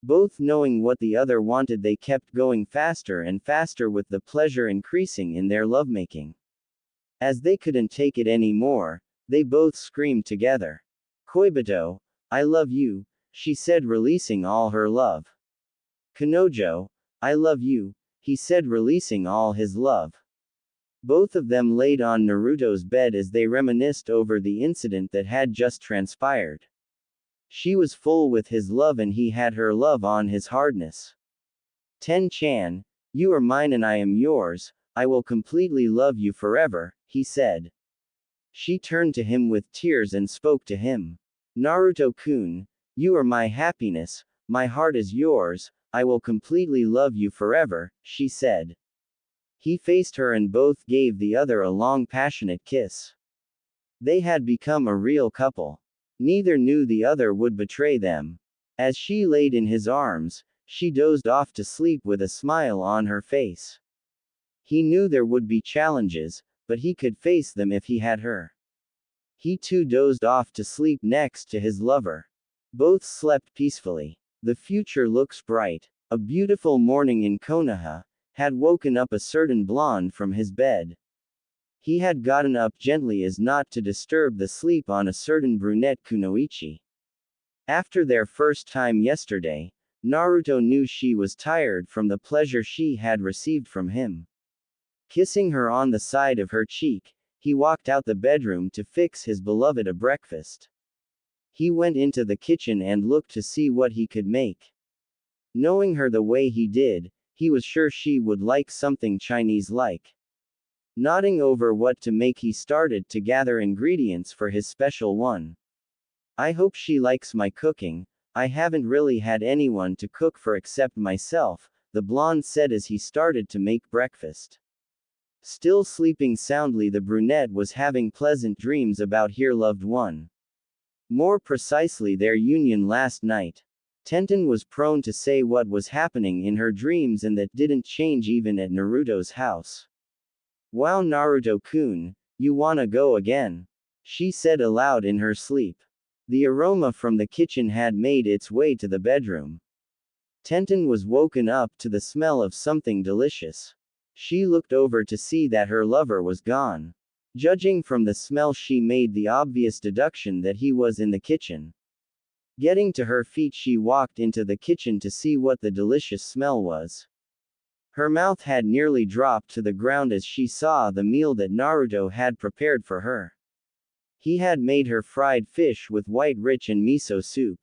Both knowing what the other wanted they kept going faster and faster with the pleasure increasing in their lovemaking. As they couldn't take it anymore, they both screamed together. Koibito, I love you, she said releasing all her love. Kanojo, I love you, he said releasing all his love. Both of them laid on Naruto's bed as they reminisced over the incident that had just transpired. She was full with his love and he had her love on his hardness. Ten-chan, you are mine and I am yours, I will completely love you forever, he said. She turned to him with tears and spoke to him. Naruto-kun, you are my happiness, my heart is yours, I will completely love you forever, she said. He faced her and both gave the other a long passionate kiss. They had become a real couple. Neither knew the other would betray them. As she laid in his arms, she dozed off to sleep with a smile on her face. He knew there would be challenges, but he could face them if he had her. He too dozed off to sleep next to his lover. Both slept peacefully. The future looks bright. A beautiful morning in Konoha had woken up a certain blonde from his bed. He had gotten up gently as not to disturb the sleep on a certain brunette Kunoichi. After their first time yesterday, Naruto knew she was tired from the pleasure she had received from him. Kissing her on the side of her cheek, he walked out the bedroom to fix his beloved a breakfast. He went into the kitchen and looked to see what he could make. Knowing her the way he did, he was sure she would like something Chinese-like. Nodding over what to make he started to gather ingredients for his special one. I hope she likes my cooking, I haven't really had anyone to cook for except myself, the blonde said as he started to make breakfast. Still sleeping soundly the brunette was having pleasant dreams about her loved one. More precisely their union last night. Tenten was prone to say what was happening in her dreams and that didn't change even at Naruto's house. Wow Naruto-kun, you wanna go again? She said aloud in her sleep. The aroma from the kitchen had made its way to the bedroom. Tenten was woken up to the smell of something delicious. She looked over to see that her lover was gone. Judging from the smell, she made the obvious deduction that he was in the kitchen. Getting to her feet, she walked into the kitchen to see what the delicious smell was. Her mouth had nearly dropped to the ground as she saw the meal that Naruto had prepared for her. He had made her fried fish with white rich and miso soup.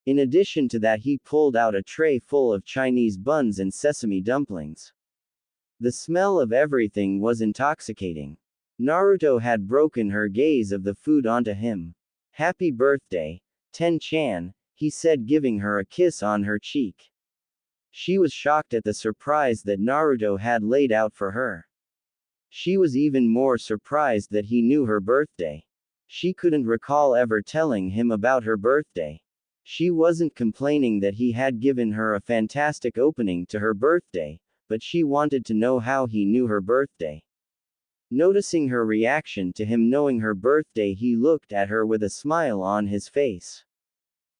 In addition to that, he pulled out a tray full of Chinese buns and sesame dumplings. The smell of everything was intoxicating. Naruto had broken her gaze of the food onto him. "Happy birthday, Ten-chan," he said, giving her a kiss on her cheek. She was shocked at the surprise that Naruto had laid out for her. She was even more surprised that he knew her birthday. She couldn't recall ever telling him about her birthday. She wasn't complaining that he had given her a fantastic opening to her birthday, but she wanted to know how he knew her birthday. Noticing her reaction to him knowing her birthday, he looked at her with a smile on his face.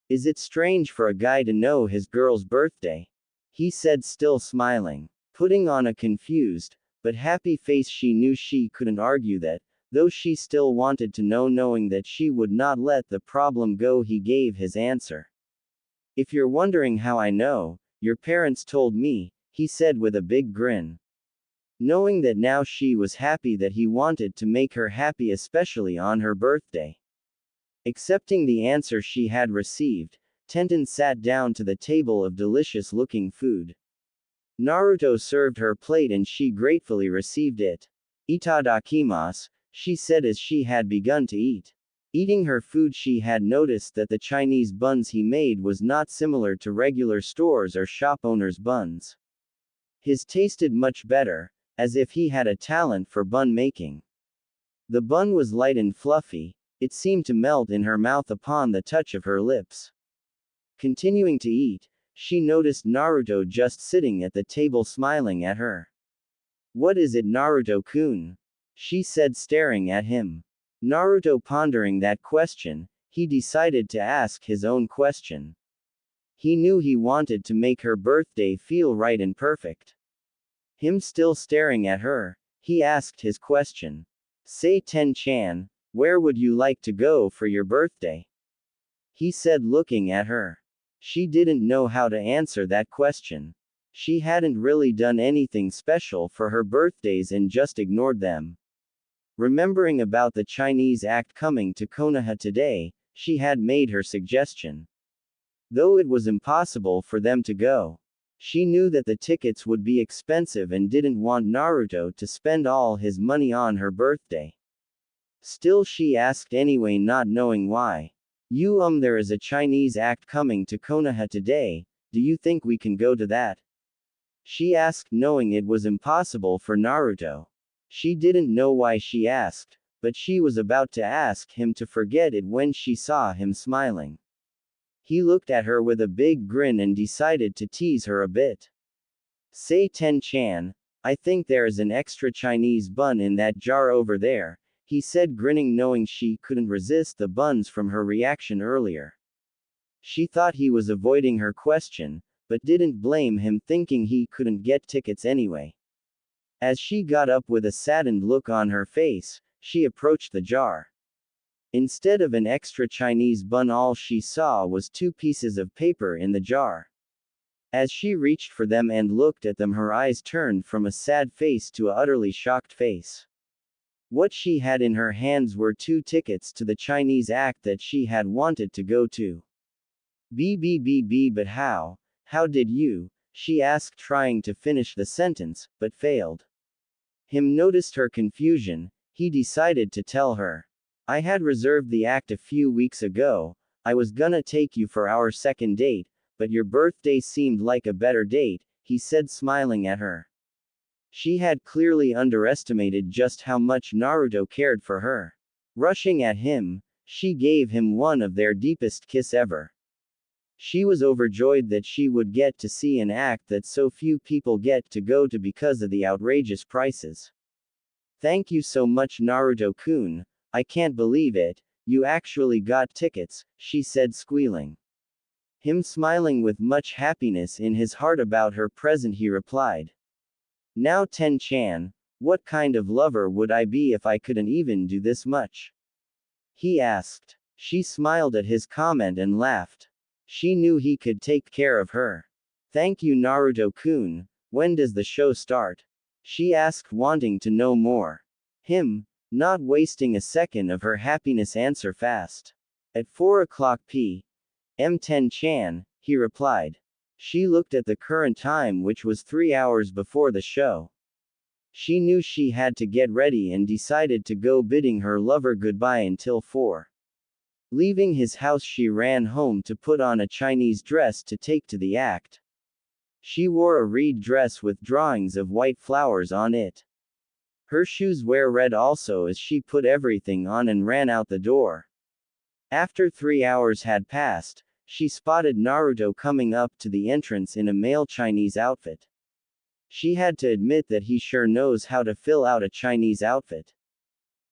"Is it strange for a guy to know his girl's birthday?" he said, still smiling. Putting on a confused, but happy face, she knew she couldn't argue that, though she still wanted to know, knowing that she would not let the problem go. He gave his answer. "If you're wondering how I know, your parents told me," he said with a big grin. Knowing that now she was happy, that he wanted to make her happy, especially on her birthday. Accepting the answer she had received, Tenten sat down to the table of delicious-looking food. Naruto served her plate and she gratefully received it. "Itadakimasu," she said as she had begun to eat. Eating her food, she had noticed that the Chinese buns he made was not similar to regular stores or shop owners' buns. His tasted much better, as if he had a talent for bun making. The bun was light and fluffy, it seemed to melt in her mouth upon the touch of her lips. Continuing to eat, she noticed Naruto just sitting at the table smiling at her. "What is it, Naruto-kun?" she said, staring at him. Naruto pondering that question, he decided to ask his own question. He knew he wanted to make her birthday feel right and perfect. Him still staring at her, he asked his question. "Say, Ten-chan, where would you like to go for your birthday?" he said, looking at her. She didn't know how to answer that question. She hadn't really done anything special for her birthdays and just ignored them. Remembering about the Chinese act coming to Konoha today, she had made her suggestion. Though it was impossible for them to go. She knew that the tickets would be expensive and didn't want Naruto to spend all his money on her birthday. Still, she asked anyway, not knowing why. There is a Chinese act coming to Konoha today, do you think we can go to that?" she asked, knowing it was impossible for Naruto. She didn't know why she asked, but she was about to ask him to forget it when she saw him smiling. He looked at her with a big grin and decided to tease her a bit. "Say, Ten-chan, I think there is an extra Chinese bun in that jar over there," he said, grinning, knowing she couldn't resist the buns from her reaction earlier. She thought he was avoiding her question, but didn't blame him, thinking he couldn't get tickets anyway. As she got up with a saddened look on her face, she approached the jar. Instead of an extra Chinese bun, all she saw was 2 pieces of paper in the jar. As she reached for them and looked at them, her eyes turned from a sad face to a utterly shocked face. What she had in her hands were 2 tickets to the Chinese act that she had wanted to go to. But how did you?" she asked, trying to finish the sentence, but failed. Him noticed her confusion, he decided to tell her. "I had reserved the act a few weeks ago, I was gonna take you for our second date, but your birthday seemed like a better date," he said, smiling at her. She had clearly underestimated just how much Naruto cared for her. Rushing at him, she gave him one of their deepest kiss ever. She was overjoyed that she would get to see an act that so few people get to go to because of the outrageous prices. "Thank you so much, Naruto-kun, I can't believe it, you actually got tickets," she said, squealing. Him smiling with much happiness in his heart about her present, he replied. Now Ten-chan, what kind of lover would I be if I couldn't even do this much? He asked. She smiled at his comment and laughed. She knew he could take care of her. Thank you Naruto-kun, when does the show start? She asked wanting to know more. Him, not wasting a second of her happiness answer fast. At 4 o'clock p.m. Ten-chan, he replied. She looked at the current time which was 3 hours before the show. She knew she had to get ready and decided to go bidding her lover goodbye until 4. Leaving his house she ran home to put on a Chinese dress to take to the act. She wore a reed dress with drawings of white flowers on it. Her shoes were red also as she put everything on and ran out the door. After 3 hours had passed, she spotted Naruto coming up to the entrance in a male Chinese outfit. She had to admit that he sure knows how to fill out a Chinese outfit.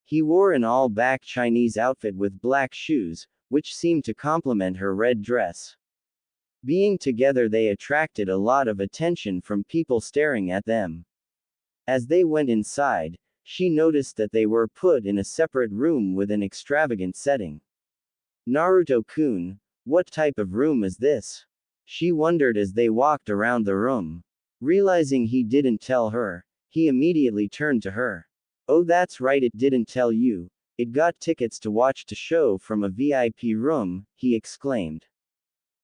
He wore an all-black Chinese outfit with black shoes, which seemed to complement her red dress. Being together they attracted a lot of attention from people staring at them. As they went inside, she noticed that they were put in a separate room with an extravagant setting. Naruto-kun, what type of room is this? She wondered as they walked around the room. Realizing he didn't tell her, he immediately turned to her. Oh that's right, it didn't tell you. It got tickets to watch the show from a VIP room, he exclaimed.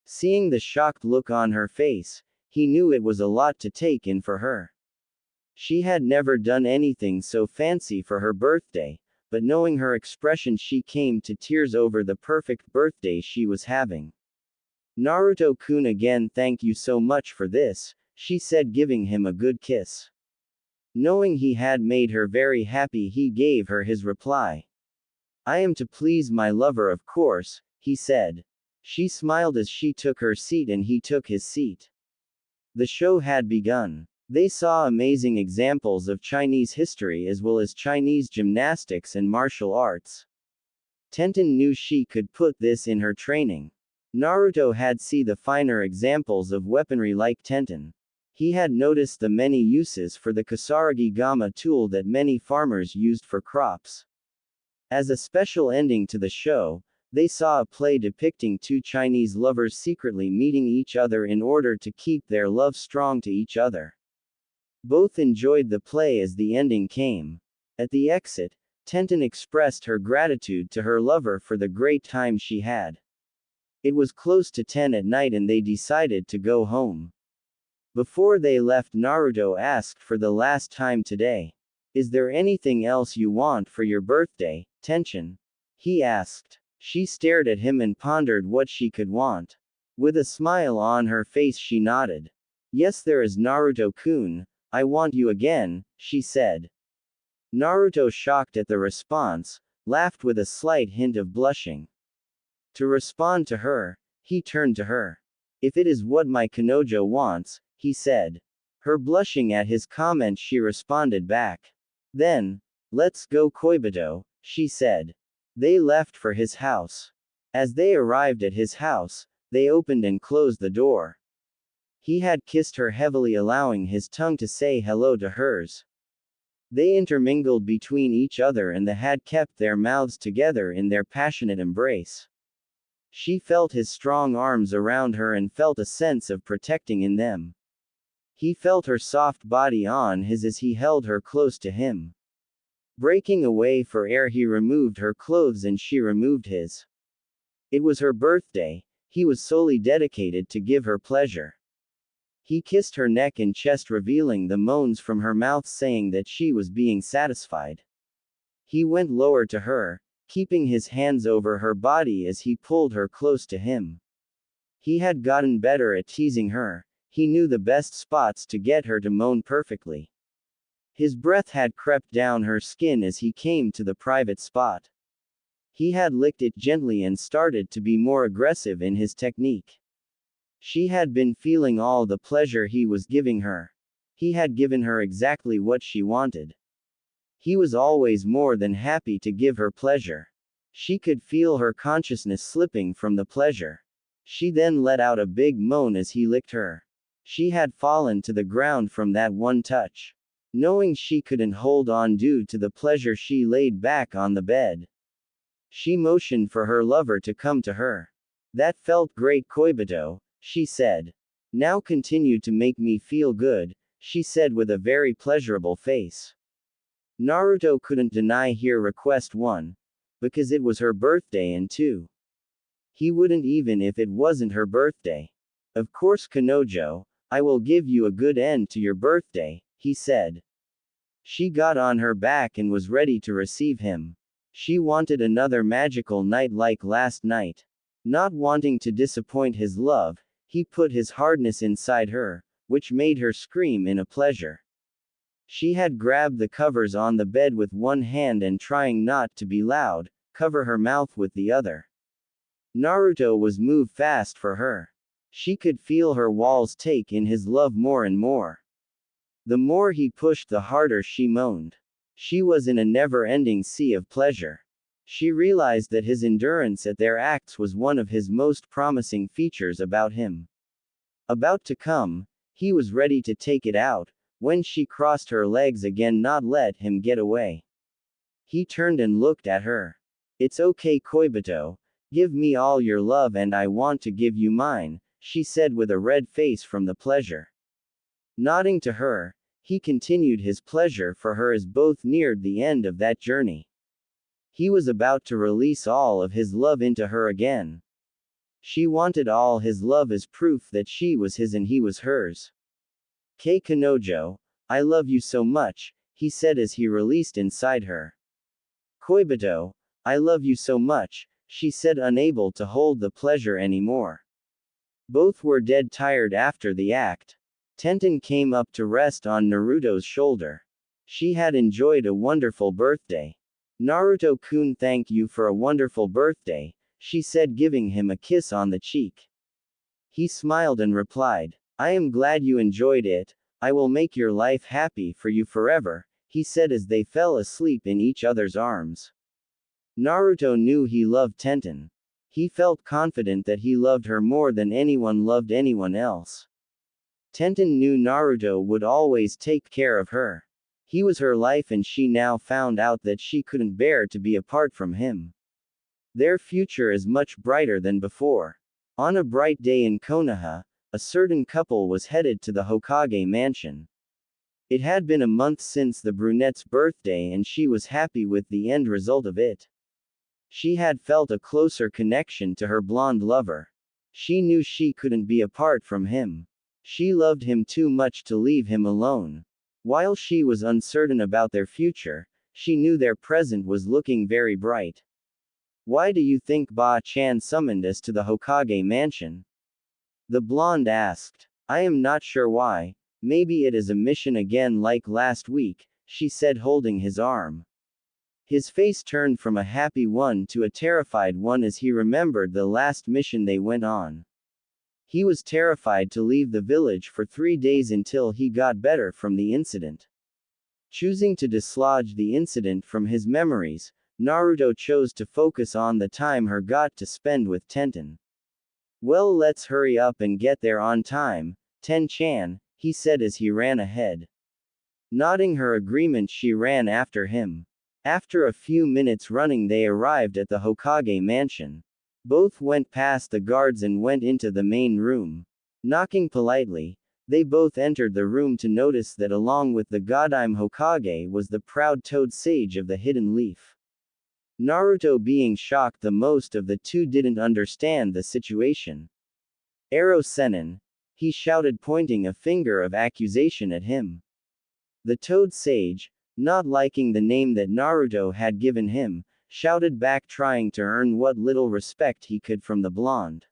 Seeing the shocked look on her face, he knew it was a lot to take in for her. She had never done anything so fancy for her birthday, but knowing her expression she came to tears over the perfect birthday she was having. Naruto-kun again thank you so much for this, she said giving him a good kiss. Knowing he had made her very happy he gave her his reply. I am to please my lover of course, he said. She smiled as she took her seat and he took his seat. The show had begun. They saw amazing examples of Chinese history as well as Chinese gymnastics and martial arts. Tenten knew she could put this in her training. Naruto had seen the finer examples of weaponry like Tenten. He had noticed the many uses for the Kasaragi Gamma tool that many farmers used for crops. As a special ending to the show, they saw a play depicting two Chinese lovers secretly meeting each other in order to keep their love strong to each other. Both enjoyed the play as the ending came. At the exit, Tenten expressed her gratitude to her lover for the great time she had. It was close to 10 at night and they decided to go home. Before they left Naruto asked for the last time today. Is there anything else you want for your birthday, Tenshin? He asked. She stared at him and pondered what she could want. With a smile on her face she nodded. Yes there is Naruto-kun, I want you again, she said. Naruto shocked at the response, laughed with a slight hint of blushing. To respond to her, he turned to her. If it is what my Kanojo wants, he said. Her blushing at his comment she responded back. Then, let's go Koibito, she said. They left for his house. As they arrived at his house, they opened and closed the door. He had kissed her heavily allowing his tongue to say hello to hers. They intermingled between each other and they had kept their mouths together in their passionate embrace. She felt his strong arms around her and felt a sense of protecting in them. He felt her soft body on his as he held her close to him. Breaking away for air he removed her clothes and she removed his. It was her birthday, he was solely dedicated to give her pleasure. He kissed her neck and chest revealing the moans from her mouth saying that she was being satisfied. He went lower to her, keeping his hands over her body as he pulled her close to him. He had gotten better at teasing her, he knew the best spots to get her to moan perfectly. His breath had crept down her skin as he came to the private spot. He had licked it gently and started to be more aggressive in his technique. She had been feeling all the pleasure he was giving her. He had given her exactly what she wanted. He was always more than happy to give her pleasure. She could feel her consciousness slipping from the pleasure. She then let out a big moan as he licked her. She had fallen to the ground from that one touch. knowing she couldn't hold on due to the pleasure. She laid back on the bed. She motioned for her lover to come to her. That felt great, Koibito, she said. Now continue to make me feel good, she said with a very pleasurable face. Naruto couldn't deny her request, 1. Because it was her birthday, and 2. He wouldn't even if it wasn't her birthday. Of course, Kanojo, I will give you a good end to your birthday, he said. She got on her back and was ready to receive him. She wanted another magical night like last night. Not wanting to disappoint his love, he put his hardness inside her, which made her scream in a pleasure. She had grabbed the covers on the bed with one hand and, trying not to be loud, cover her mouth with the other. Naruto was moved fast for her. She could feel her walls take in his love more and more. The more he pushed, the harder she moaned. She was in a never-ending sea of pleasure. She realized that his endurance at their acts was one of his most promising features about him. About to come, he was ready to take it out, when she crossed her legs again, not let him get away. He turned and looked at her. It's okay, Koibito. Give me all your love and I want to give you mine, she said with a red face from the pleasure. Nodding to her, he continued his pleasure for her as both neared the end of that journey. He was about to release all of his love into her again. She wanted all his love as proof that she was his and he was hers. Kei Kanojo, I love you so much, he said as he released inside her. Koibito, I love you so much, she said, unable to hold the pleasure anymore. Both were dead tired after the act. Tenten came up to rest on Naruto's shoulder. She had enjoyed a wonderful birthday. Naruto-kun, thank you for a wonderful birthday, she said, giving him a kiss on the cheek. He smiled and replied, I am glad you enjoyed it. I will make your life happy for you forever, he said as they fell asleep in each other's arms. Naruto knew he loved Tenten. He felt confident that he loved her more than anyone loved anyone else. Tenten knew Naruto would always take care of her. He was her life and she now found out that she couldn't bear to be apart from him. Their future is much brighter than before. On a bright day in Konoha, a certain couple was headed to the Hokage mansion. It had been a month since the brunette's birthday and she was happy with the end result of it. She had felt a closer connection to her blonde lover. She knew she couldn't be apart from him. She loved him too much to leave him alone. While she was uncertain about their future, she knew their present was looking very bright. Why do you think Ba-chan summoned us to the Hokage mansion? The blonde asked. I am not sure why. Maybe it is a mission again like last week, she said, holding his arm. His face turned from a happy one to a terrified one as he remembered the last mission they went on. He was terrified to leave the village for 3 days until he got better from the incident. Choosing to dislodge the incident from his memories, Naruto chose to focus on the time he got to spend with Tenten. Well, let's hurry up and get there on time, Ten-chan, he said as he ran ahead. Nodding her agreement, she ran after him. After a few minutes running, they arrived at the Hokage mansion. Both went past the guards and went into the main room. Knocking politely, they both entered the room to notice that along with the Godime Hokage was the proud Toad Sage of the Hidden Leaf. Naruto, being shocked the most of the two, didn't understand the situation. Ero Sennin, he shouted, pointing a finger of accusation at him. The Toad Sage, not liking the name that Naruto had given him, shouted back, trying to earn what little respect he could from the blonde.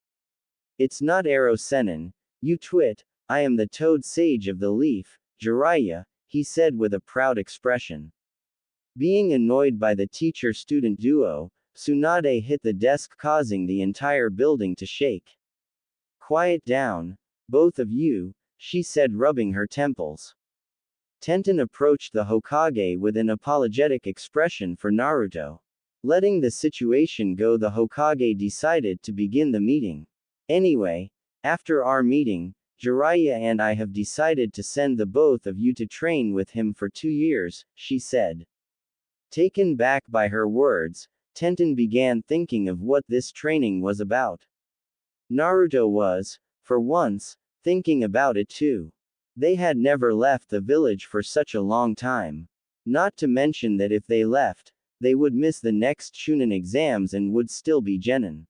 It's not Ero Sennin, you twit, I am the Toad Sage of the Leaf, Jiraiya, he said with a proud expression. Being annoyed by the teacher-student duo, Tsunade hit the desk, causing the entire building to shake. Quiet down, both of you, she said, rubbing her temples. Tenten approached the Hokage with an apologetic expression for Naruto. Letting the situation go, the Hokage decided to begin the meeting. Anyway, after our meeting, Jiraiya and I have decided to send the both of you to train with him for 2 years, she said. Taken back by her words, Tenten began thinking of what this training was about. Naruto was, for once, thinking about it too. They had never left the village for such a long time. Not to mention that if they left, they would miss the next Chunin exams and would still be genin.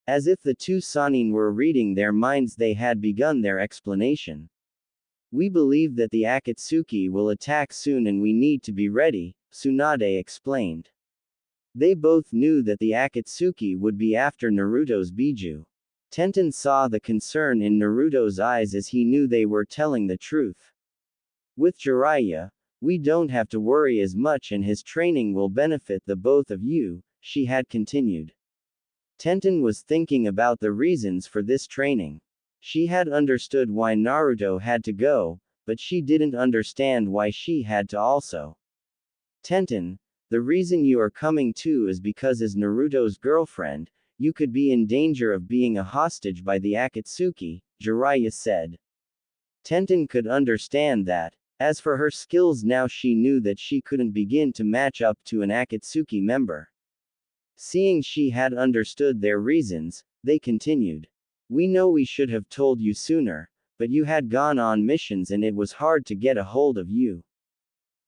As if the two Sannin were reading their minds, they had begun their explanation. We believe that the Akatsuki will attack soon and we need to be ready, Tsunade explained. They both knew that the Akatsuki would be after Naruto's Biju. Tenten saw the concern in Naruto's eyes as he knew they were telling the truth. With Jiraiya, we don't have to worry as much and his training will benefit the both of you, she had continued. Tenten was thinking about the reasons for this training. She had understood why Naruto had to go, but she didn't understand why she had to also. Tenten, the reason you are coming too is because as Naruto's girlfriend, you could be in danger of being a hostage by the Akatsuki, Jiraiya said. Tenten could understand that. As for her skills now, she knew that she couldn't begin to match up to an Akatsuki member. Seeing she had understood their reasons, they continued. We know we should have told you sooner, but you had gone on missions and it was hard to get a hold of you.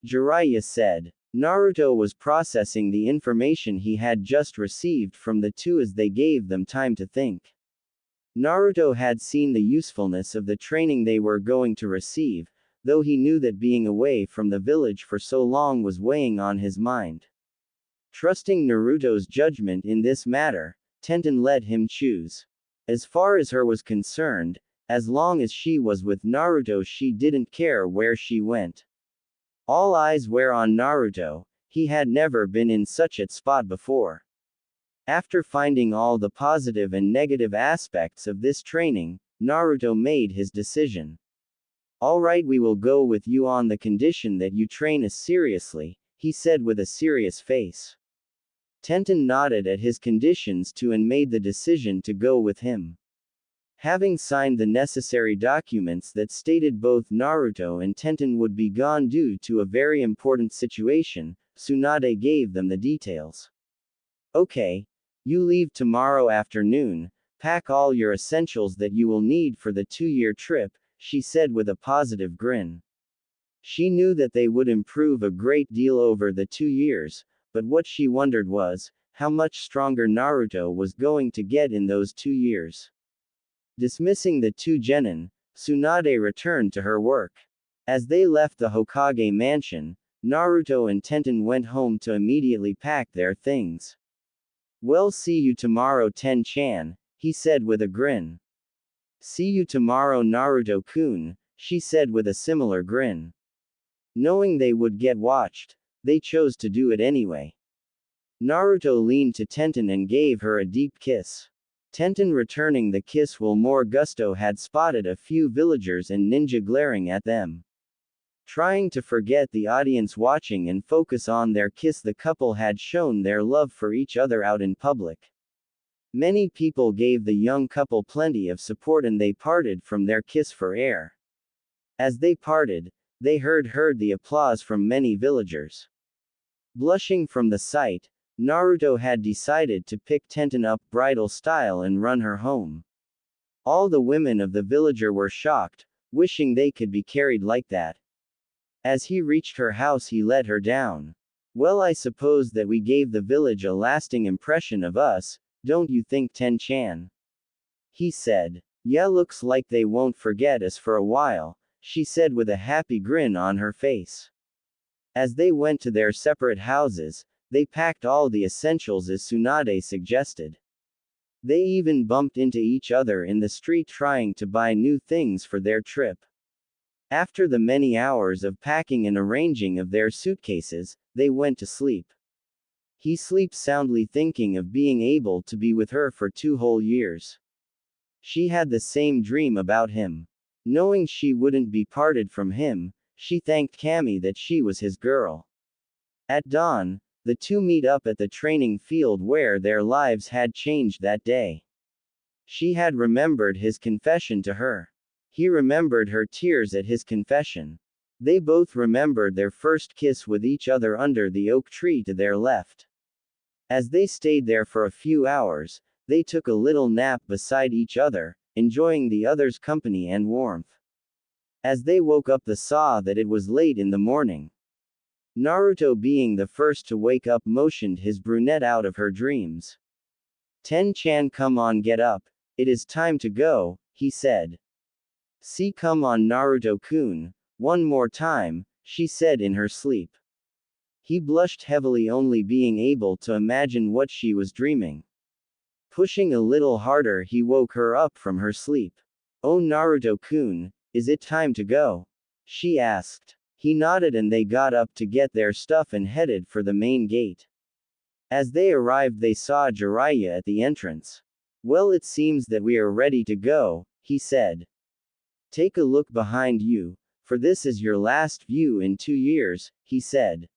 Jiraiya said. Naruto was processing the information he had just received from the two as they gave them time to think. Naruto had seen the usefulness of the training they were going to receive, though he knew that being away from the village for so long was weighing on his mind. Trusting Naruto's judgment in this matter, Tenten let him choose. As far as her was concerned, as long as she was with Naruto, she didn't care where she went. All eyes were on Naruto. He had never been in such a spot before. After finding all the positive and negative aspects of this training, Naruto made his decision. Alright, we will go with you on the condition that you train us seriously, he said with a serious face. Tenten nodded at his conditions too and made the decision to go with him. Having signed the necessary documents that stated both Naruto and Tenten would be gone due to a very important situation, Tsunade gave them the details. Okay. You leave tomorrow afternoon, pack all your essentials that you will need for the 2-year trip, she said with a positive grin. She knew that they would improve a great deal over the 2 years, but what she wondered was, how much stronger Naruto was going to get in those 2 years. Dismissing the two genin, Tsunade returned to her work. As they left the Hokage mansion, Naruto and Tenten went home to immediately pack their things. Well, see you tomorrow, Ten-chan, he said with a grin. See you tomorrow, Naruto-kun, she said with a similar grin. Knowing they would get watched, they chose to do it anyway. Naruto leaned to Tenten and gave her a deep kiss. Tenten returning the kiss while more gusto had spotted a few villagers and ninja glaring at them. Trying to forget the audience watching and focus on their kiss, the couple had shown their love for each other out in public. Many people gave the young couple plenty of support and they parted from their kiss for air. As they parted, they heard the applause from many villagers. Blushing from the sight, Naruto had decided to pick Tenten up bridal style and run her home. All the women of the villager were shocked, wishing they could be carried like that. As he reached her house, he let her down. Well, I suppose that we gave the village a lasting impression of us, don't you think, Ten-chan? He said. Yeah, looks like they won't forget us for a while, she said with a happy grin on her face. As they went to their separate houses, they packed all the essentials as Tsunade suggested. They even bumped into each other in the street trying to buy new things for their trip. After the many hours of packing and arranging of their suitcases, they went to sleep. He sleeps soundly thinking of being able to be with her for 2 whole years. She had the same dream about him. Knowing she wouldn't be parted from him, she thanked Kami that she was his girl. At dawn, the two meet up at the training field where their lives had changed that day. She had remembered his confession to her. He remembered her tears at his confession. They both remembered their first kiss with each other under the oak tree to their left. As they stayed there for a few hours, they took a little nap beside each other, enjoying the other's company and warmth. As they woke up, they saw that it was late in the morning. Naruto, being the first to wake up, motioned his brunette out of her dreams. "Ten-chan, come on, get up. It is time to go," he said. "See, come on, Naruto-kun, one more time," she said in her sleep. He blushed heavily, only being able to imagine what she was dreaming. Pushing a little harder, he woke her up from her sleep. "Oh, Naruto-kun, is it time to go?" she asked. He nodded and they got up to get their stuff and headed for the main gate. As they arrived, they saw Jiraiya at the entrance. "Well, it seems that we are ready to go," he said. "Take a look behind you, for this is your last view in 2 years," he said.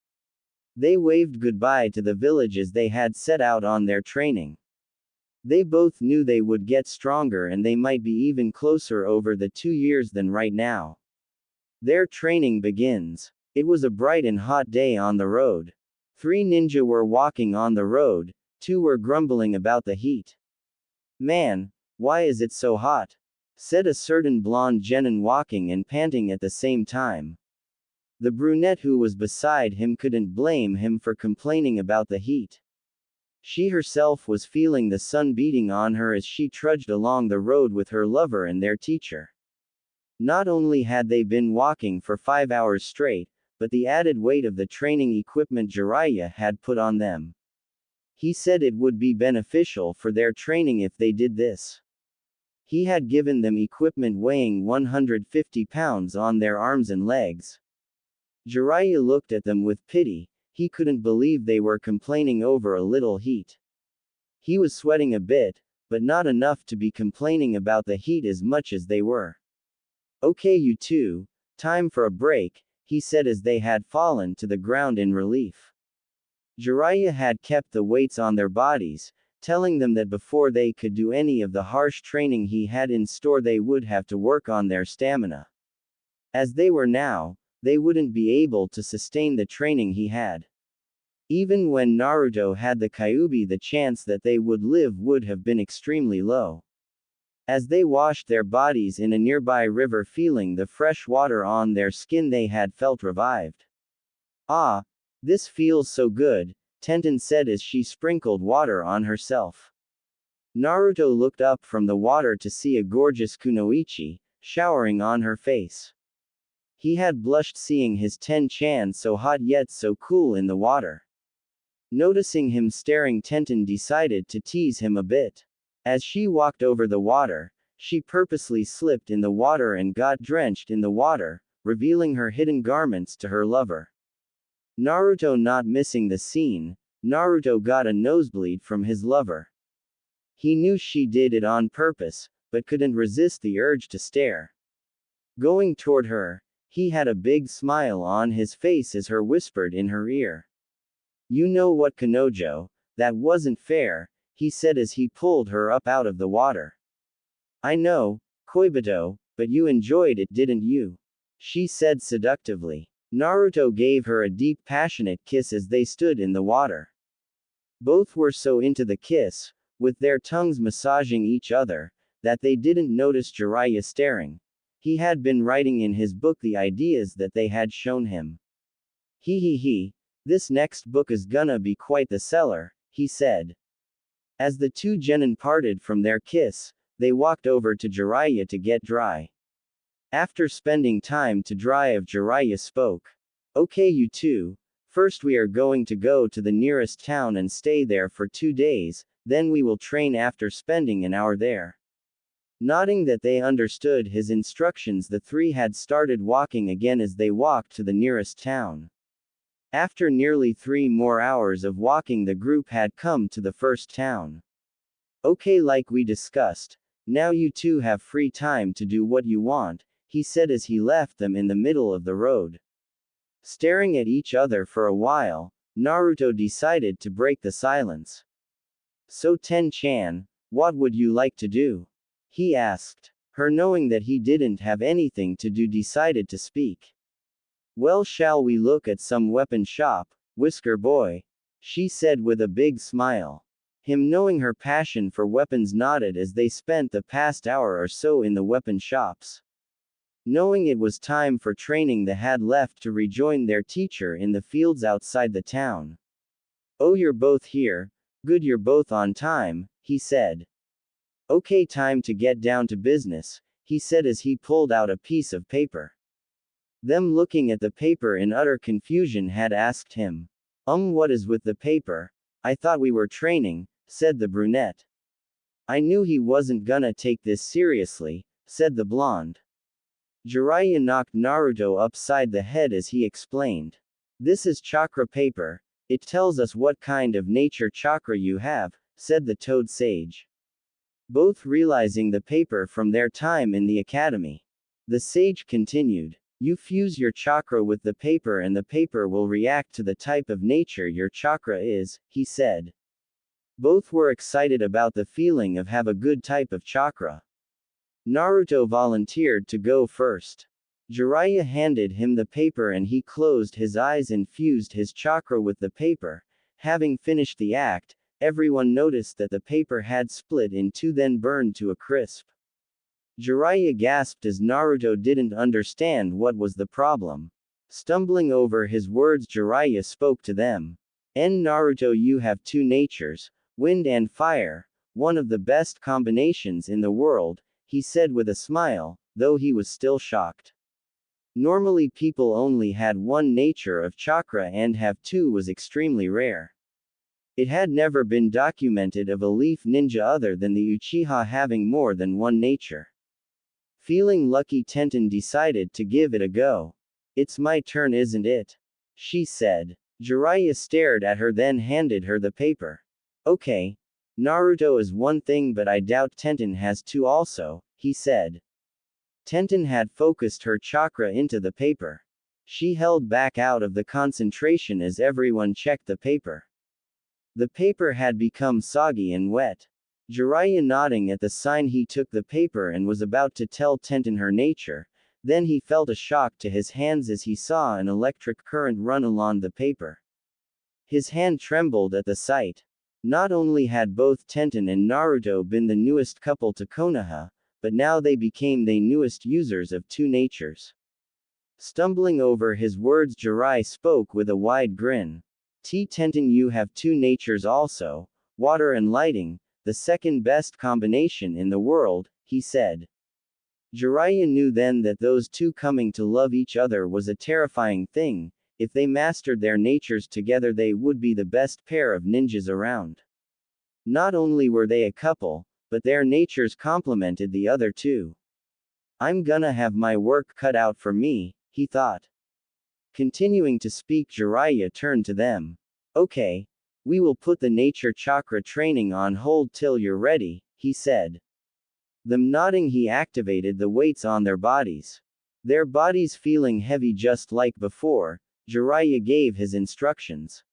They waved goodbye to the village as they had set out on their training. They both knew they would get stronger and they might be even closer over the 2 years than right now. Their training begins. It was a bright and hot day on the road. 3 ninja were walking on the road, 2 were grumbling about the heat. "Man, why is it so hot?" said a certain blonde genin, walking and panting at the same time. The brunette who was beside him couldn't blame him for complaining about the heat. She herself was feeling the sun beating on her as she trudged along the road with her lover and their teacher. Not only had they been walking for 5 hours straight, but the added weight of the training equipment Jiraiya had put on them. He said it would be beneficial for their training if they did this. He had given them equipment weighing 150 pounds on their arms and legs. Jiraiya looked at them with pity. He couldn't believe they were complaining over a little heat. He was sweating a bit, but not enough to be complaining about the heat as much as they were. "Okay, you two, time for a break," he said as they had fallen to the ground in relief. Jiraiya had kept the weights on their bodies, telling them that before they could do any of the harsh training he had in store, they would have to work on their stamina. As they were now, they wouldn't be able to sustain the training he had. Even when Naruto had the Kyuubi, the chance that they would live would have been extremely low. As they washed their bodies in a nearby river, feeling the fresh water on their skin, they had felt revived. "Ah, this feels so good," Tenten said as she sprinkled water on herself. Naruto looked up from the water to see a gorgeous kunoichi showering on her face. He had blushed seeing his Ten-chan so hot yet so cool in the water. Noticing him staring, Tenten decided to tease him a bit. As she walked over the water, she purposely slipped in the water and got drenched in the water, revealing her hidden garments to her lover. Naruto not missing the scene, Naruto got a nosebleed from his lover. He knew she did it on purpose, but couldn't resist the urge to stare. Going toward her, he had a big smile on his face as her whispered in her ear. "You know what, Kanojo, that wasn't fair," he said as he pulled her up out of the water. "I know, Koibito, but you enjoyed it, didn't you?" she said seductively. Naruto gave her a deep, passionate kiss as they stood in the water. Both were so into the kiss, with their tongues massaging each other, that they didn't notice Jiraiya staring. He had been writing in his book the ideas that they had shown him. He, this next book is gonna be quite the seller," he said. As the two genin parted from their kiss, they walked over to Jiraiya to get dry. After spending time to dry, Jiraiya spoke. "Okay, you two, first we are going to go to the nearest town and stay there for 2 days, then we will train after spending an hour there." Nodding that they understood his instructions, the three had started walking again as they walked to the nearest town. After nearly 3 more hours of walking, the group had come to the first town. "Okay, like we discussed, now you two have free time to do what you want," he said as he left them in the middle of the road. Staring at each other for a while, Naruto decided to break the silence. "So Ten-chan, what would you like to do?" he asked. Her, knowing that he didn't have anything to do, decided to speak. Well, shall we look at some weapon shop, Whisker Boy? She said with a big smile. Him, knowing her passion for weapons, nodded as they spent the past hour or so in the weapon shops. Knowing it was time for training, they had left to rejoin their teacher in the fields outside the town. Oh, you're both here. Good, you're both on time, he said. Okay, time to get down to business, he said as he pulled out a piece of paper. Them, looking at the paper in utter confusion, had asked him, what is with the paper? I thought we were training, said the brunette. I knew he wasn't gonna take this seriously, said the blonde. Jiraiya knocked Naruto upside the head as he explained. This is chakra paper. It tells us what kind of nature chakra you have, said the toad sage. Both realizing the paper from their time in the academy. The sage continued. You fuse your chakra with the paper and the paper will react to the type of nature your chakra is, he said. Both were excited about the feeling of have a good type of chakra. Naruto volunteered to go first. Jiraiya handed him the paper and he closed his eyes and fused his chakra with the paper. Having finished the act, everyone noticed that the paper had split in two, then burned to a crisp. Jiraiya gasped as Naruto didn't understand what was the problem. Stumbling over his words, Jiraiya spoke to them. Naruto, you have two natures, wind and fire, one of the best combinations in the world, he said with a smile, though he was still shocked. Normally people only had one nature of chakra, and have two was extremely rare. It had never been documented of a leaf ninja other than the Uchiha having more than one nature. Feeling lucky, Tenten decided to give it a go. It's my turn, isn't it? She said. Jiraiya stared at her, then handed her the paper. Okay. Naruto is one thing, but I doubt Tenten has two also, he said. Tenten had focused her chakra into the paper. She held back out of the concentration as everyone checked the paper. The paper had become soggy and wet. Jiraiya, nodding at the sign, he took the paper and was about to tell Tenten her nature, then he felt a shock to his hands as he saw an electric current run along the paper. His hand trembled at the sight. Not only had both Tenten and Naruto been the newest couple to Konoha, but now they became the newest users of two natures. Stumbling over his words, Jiraiya spoke with a wide grin. Tenten, you have two natures also, water and lighting, the second best combination in the world, he said. Jiraiya knew then that those two coming to love each other was a terrifying thing. If they mastered their natures together, they would be the best pair of ninjas around. Not only were they a couple, but their natures complemented the other two. I'm gonna have my work cut out for me, he thought. Continuing to speak, Jiraiya turned to them. Okay. We will put the nature chakra training on hold till you're ready, he said. Them nodding, he activated the weights on their bodies. Their bodies feeling heavy just like before, Jiraiya gave his instructions.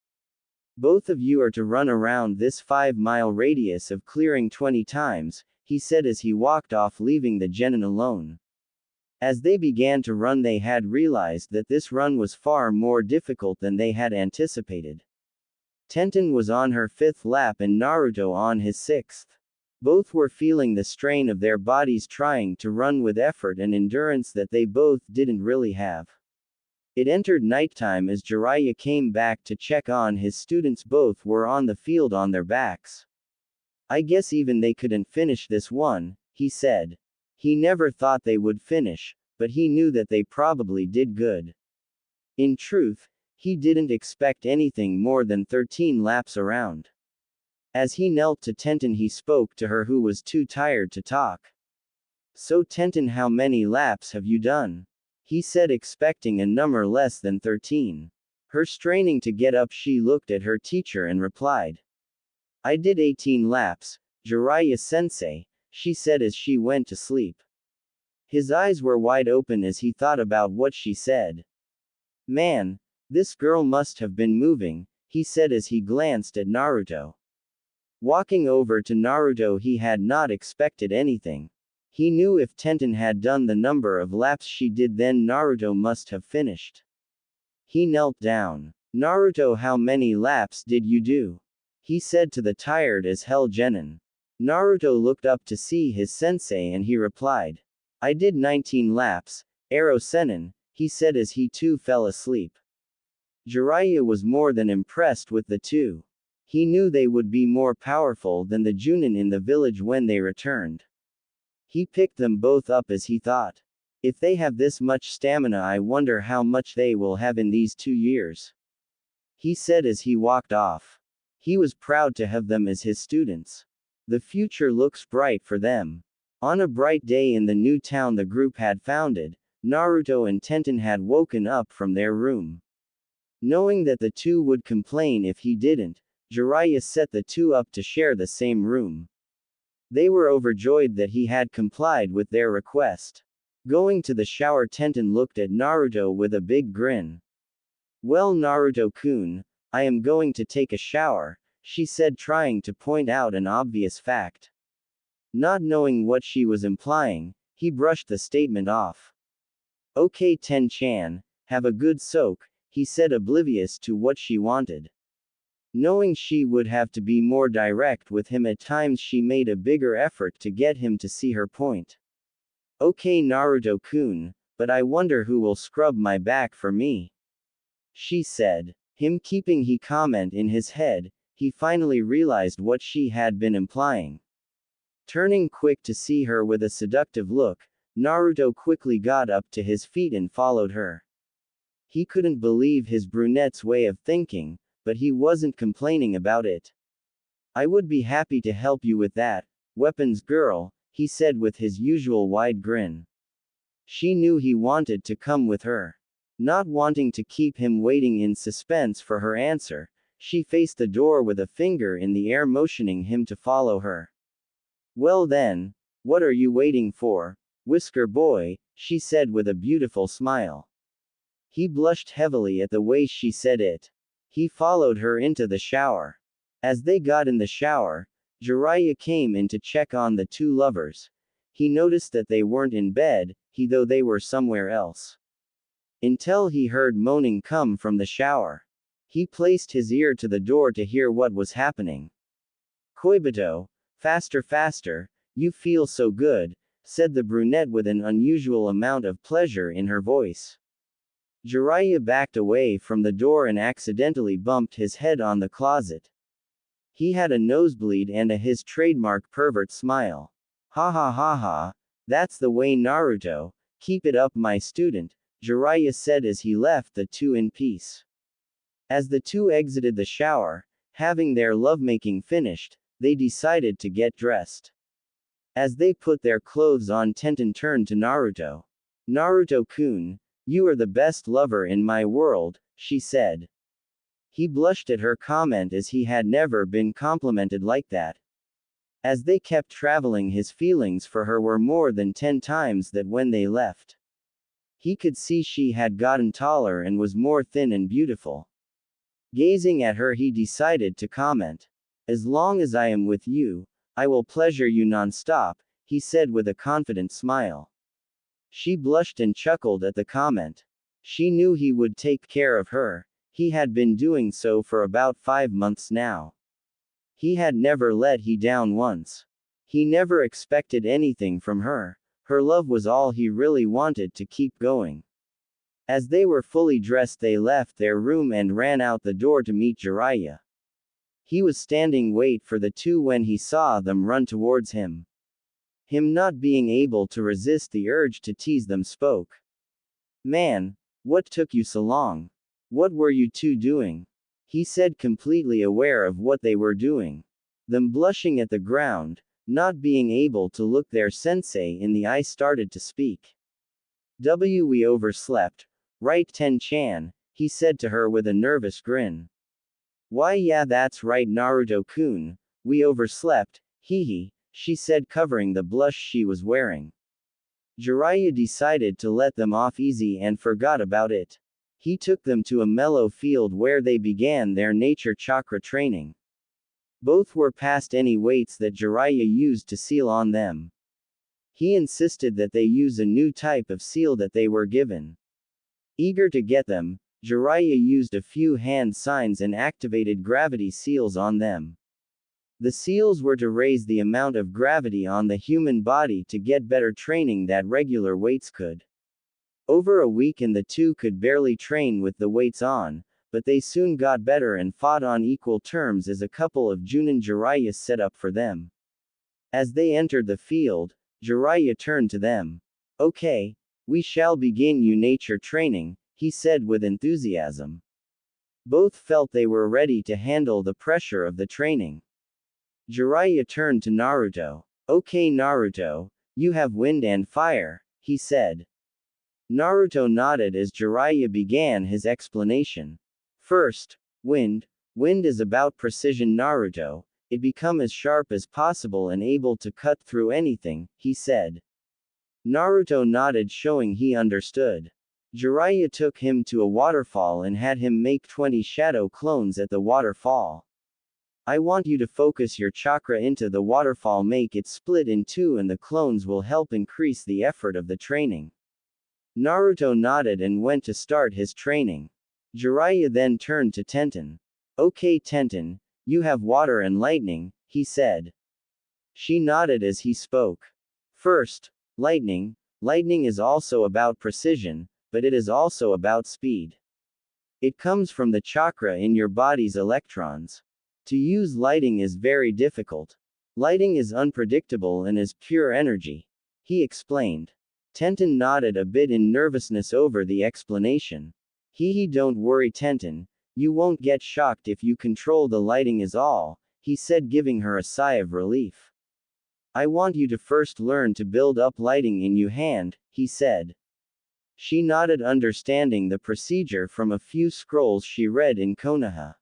Both of you are to run around this 5-mile radius of clearing 20 times, he said as he walked off, leaving the genin alone. As they began to run, they had realized that this run was far more difficult than they had anticipated. Tenten was on her 5th lap and Naruto on his 6th. Both were feeling the strain of their bodies trying to run with effort and endurance that they both didn't really have. It entered nighttime as Jiraiya came back to check on his students. Both were on the field on their backs. I guess even they couldn't finish this one, he said. He never thought they would finish, but he knew that they probably did good. In truth, he didn't expect anything more than 13 laps around. As he knelt to Tenten, he spoke to her, who was too tired to talk. So Tenten, how many laps have you done? He said, expecting a number less than 13. Her straining to get up, she looked at her teacher and replied. I did 18 laps, Jiraiya-sensei, she said as she went to sleep. His eyes were wide open as he thought about what she said. Man, this girl must have been moving, he said as he glanced at Naruto. Walking over to Naruto, he had not expected anything. He knew if Tenten had done the number of laps she did, then Naruto must have finished. He knelt down. Naruto, how many laps did you do? He said to the tired as hell genin. Naruto looked up to see his sensei and he replied. I did 19 laps, Aro Senin, he said as he too fell asleep. Jiraiya was more than impressed with the two. He knew they would be more powerful than the Junin in the village when they returned. He picked them both up as he thought. If they have this much stamina, I wonder how much they will have in these 2 years. He said as he walked off. He was proud to have them as his students. The future looks bright for them. On a bright day in the new town the group had founded, Naruto and Tenten had woken up from their room. Knowing that the two would complain if he didn't, Jiraiya set the two up to share the same room. They were overjoyed that he had complied with their request. Going to the shower, Tenten looked at Naruto with a big grin. Well, Naruto-kun, I am going to take a shower, she said, trying to point out an obvious fact. Not knowing what she was implying, he brushed the statement off. Okay Ten-chan, have a good soak, he said, oblivious to what she wanted. Knowing she would have to be more direct with him at times, she made a bigger effort to get him to see her point. Okay Naruto-kun, but I wonder who will scrub my back for me, she said. Him keeping he comment in his head, he finally realized what she had been implying. Turning quick to see her with a seductive look, Naruto quickly got up to his feet and followed her. He couldn't believe his brunette's way of thinking, but he wasn't complaining about it. I would be happy to help you with that, weapons girl, he said with his usual wide grin. She knew he wanted to come with her. Not wanting to keep him waiting in suspense for her answer, she faced the door with a finger in the air motioning him to follow her. Well then, what are you waiting for, Whisker boy, she said with a beautiful smile. He blushed heavily at the way she said it. He followed her into the shower. As they got in the shower, Jiraiya came in to check on the two lovers. He noticed that they weren't in bed, though they were somewhere else. Until he heard moaning come from the shower. He placed his ear to the door to hear what was happening. Koibito, faster faster, you feel so good, said the brunette with an unusual amount of pleasure in her voice. Jiraiya backed away from the door and accidentally bumped his head on the closet. He had a nosebleed and his trademark pervert smile. Ha ha ha ha, that's the way Naruto, keep it up my student, Jiraiya said as he left the two in peace. As the two exited the shower, having their lovemaking finished, they decided to get dressed. As they put their clothes on, Tenten turned to Naruto. Naruto-kun, you are the best lover in my world, she said. He blushed at her comment as he had never been complimented like that. As they kept traveling, his feelings for her were more than 10 times that when they left. He could see she had gotten taller and was more thin and beautiful. Gazing at her, he decided to comment. As long as I am with you, I will pleasure you non-stop, he said with a confident smile. She blushed and chuckled at the comment. She knew he would take care of her. He had been doing so for about 5 months now. He had never let he down once. He never expected anything from her. Her love was all he really wanted to keep going. As they were fully dressed, they left their room and ran out the door to meet Jiraiya. He was standing wait for the two when he saw them run towards him. Him not being able to resist the urge to tease them spoke. Man, what took you so long? What were you two doing? He said, completely aware of what they were doing. Them blushing at the ground, not being able to look their sensei in the eye, started to speak. We overslept, right Ten-chan, he said to her with a nervous grin. Why yeah, that's right Naruto-kun, we overslept, hee, she said, covering the blush she was wearing. Jiraiya decided to let them off easy and forgot about it. He took them to a mellow field where they began their nature chakra training. Both were past any weights that Jiraiya used to seal on them. He insisted that they use a new type of seal that they were given. Eager to get them, Jiraiya used a few hand signs and activated gravity seals on them. The seals were to raise the amount of gravity on the human body to get better training that regular weights could. Over a week and the two could barely train with the weights on, but they soon got better and fought on equal terms as a couple of Junin Jiraiya set up for them. As they entered the field, Jiraiya turned to them. Okay, we shall begin nature training, he said with enthusiasm. Both felt they were ready to handle the pressure of the training. Jiraiya turned to Naruto. Okay Naruto, you have wind and fire, he said. Naruto nodded as Jiraiya began his explanation. First, wind. Wind is about precision Naruto, it become as sharp as possible and able to cut through anything, he said. Naruto nodded showing he understood. Jiraiya took him to a waterfall and had him make 20 shadow clones at the waterfall. I want you to focus your chakra into the waterfall, make it split in two, and the clones will help increase the effort of the training. Naruto nodded and went to start his training. Jiraiya then turned to Tenten. Okay Tenten, you have water and lightning, he said. She nodded as he spoke. First, lightning. Lightning is also about precision, but it is also about speed. It comes from the chakra in your body's electrons. To use lighting is very difficult. Lighting is unpredictable and is pure energy, he explained. Tenten nodded a bit in nervousness over the explanation. Don't worry Tenten, you won't get shocked if you control the lighting is all, he said, giving her a sigh of relief. I want you to first learn to build up lighting in your hand, he said. She nodded, understanding the procedure from a few scrolls she read in Konoha.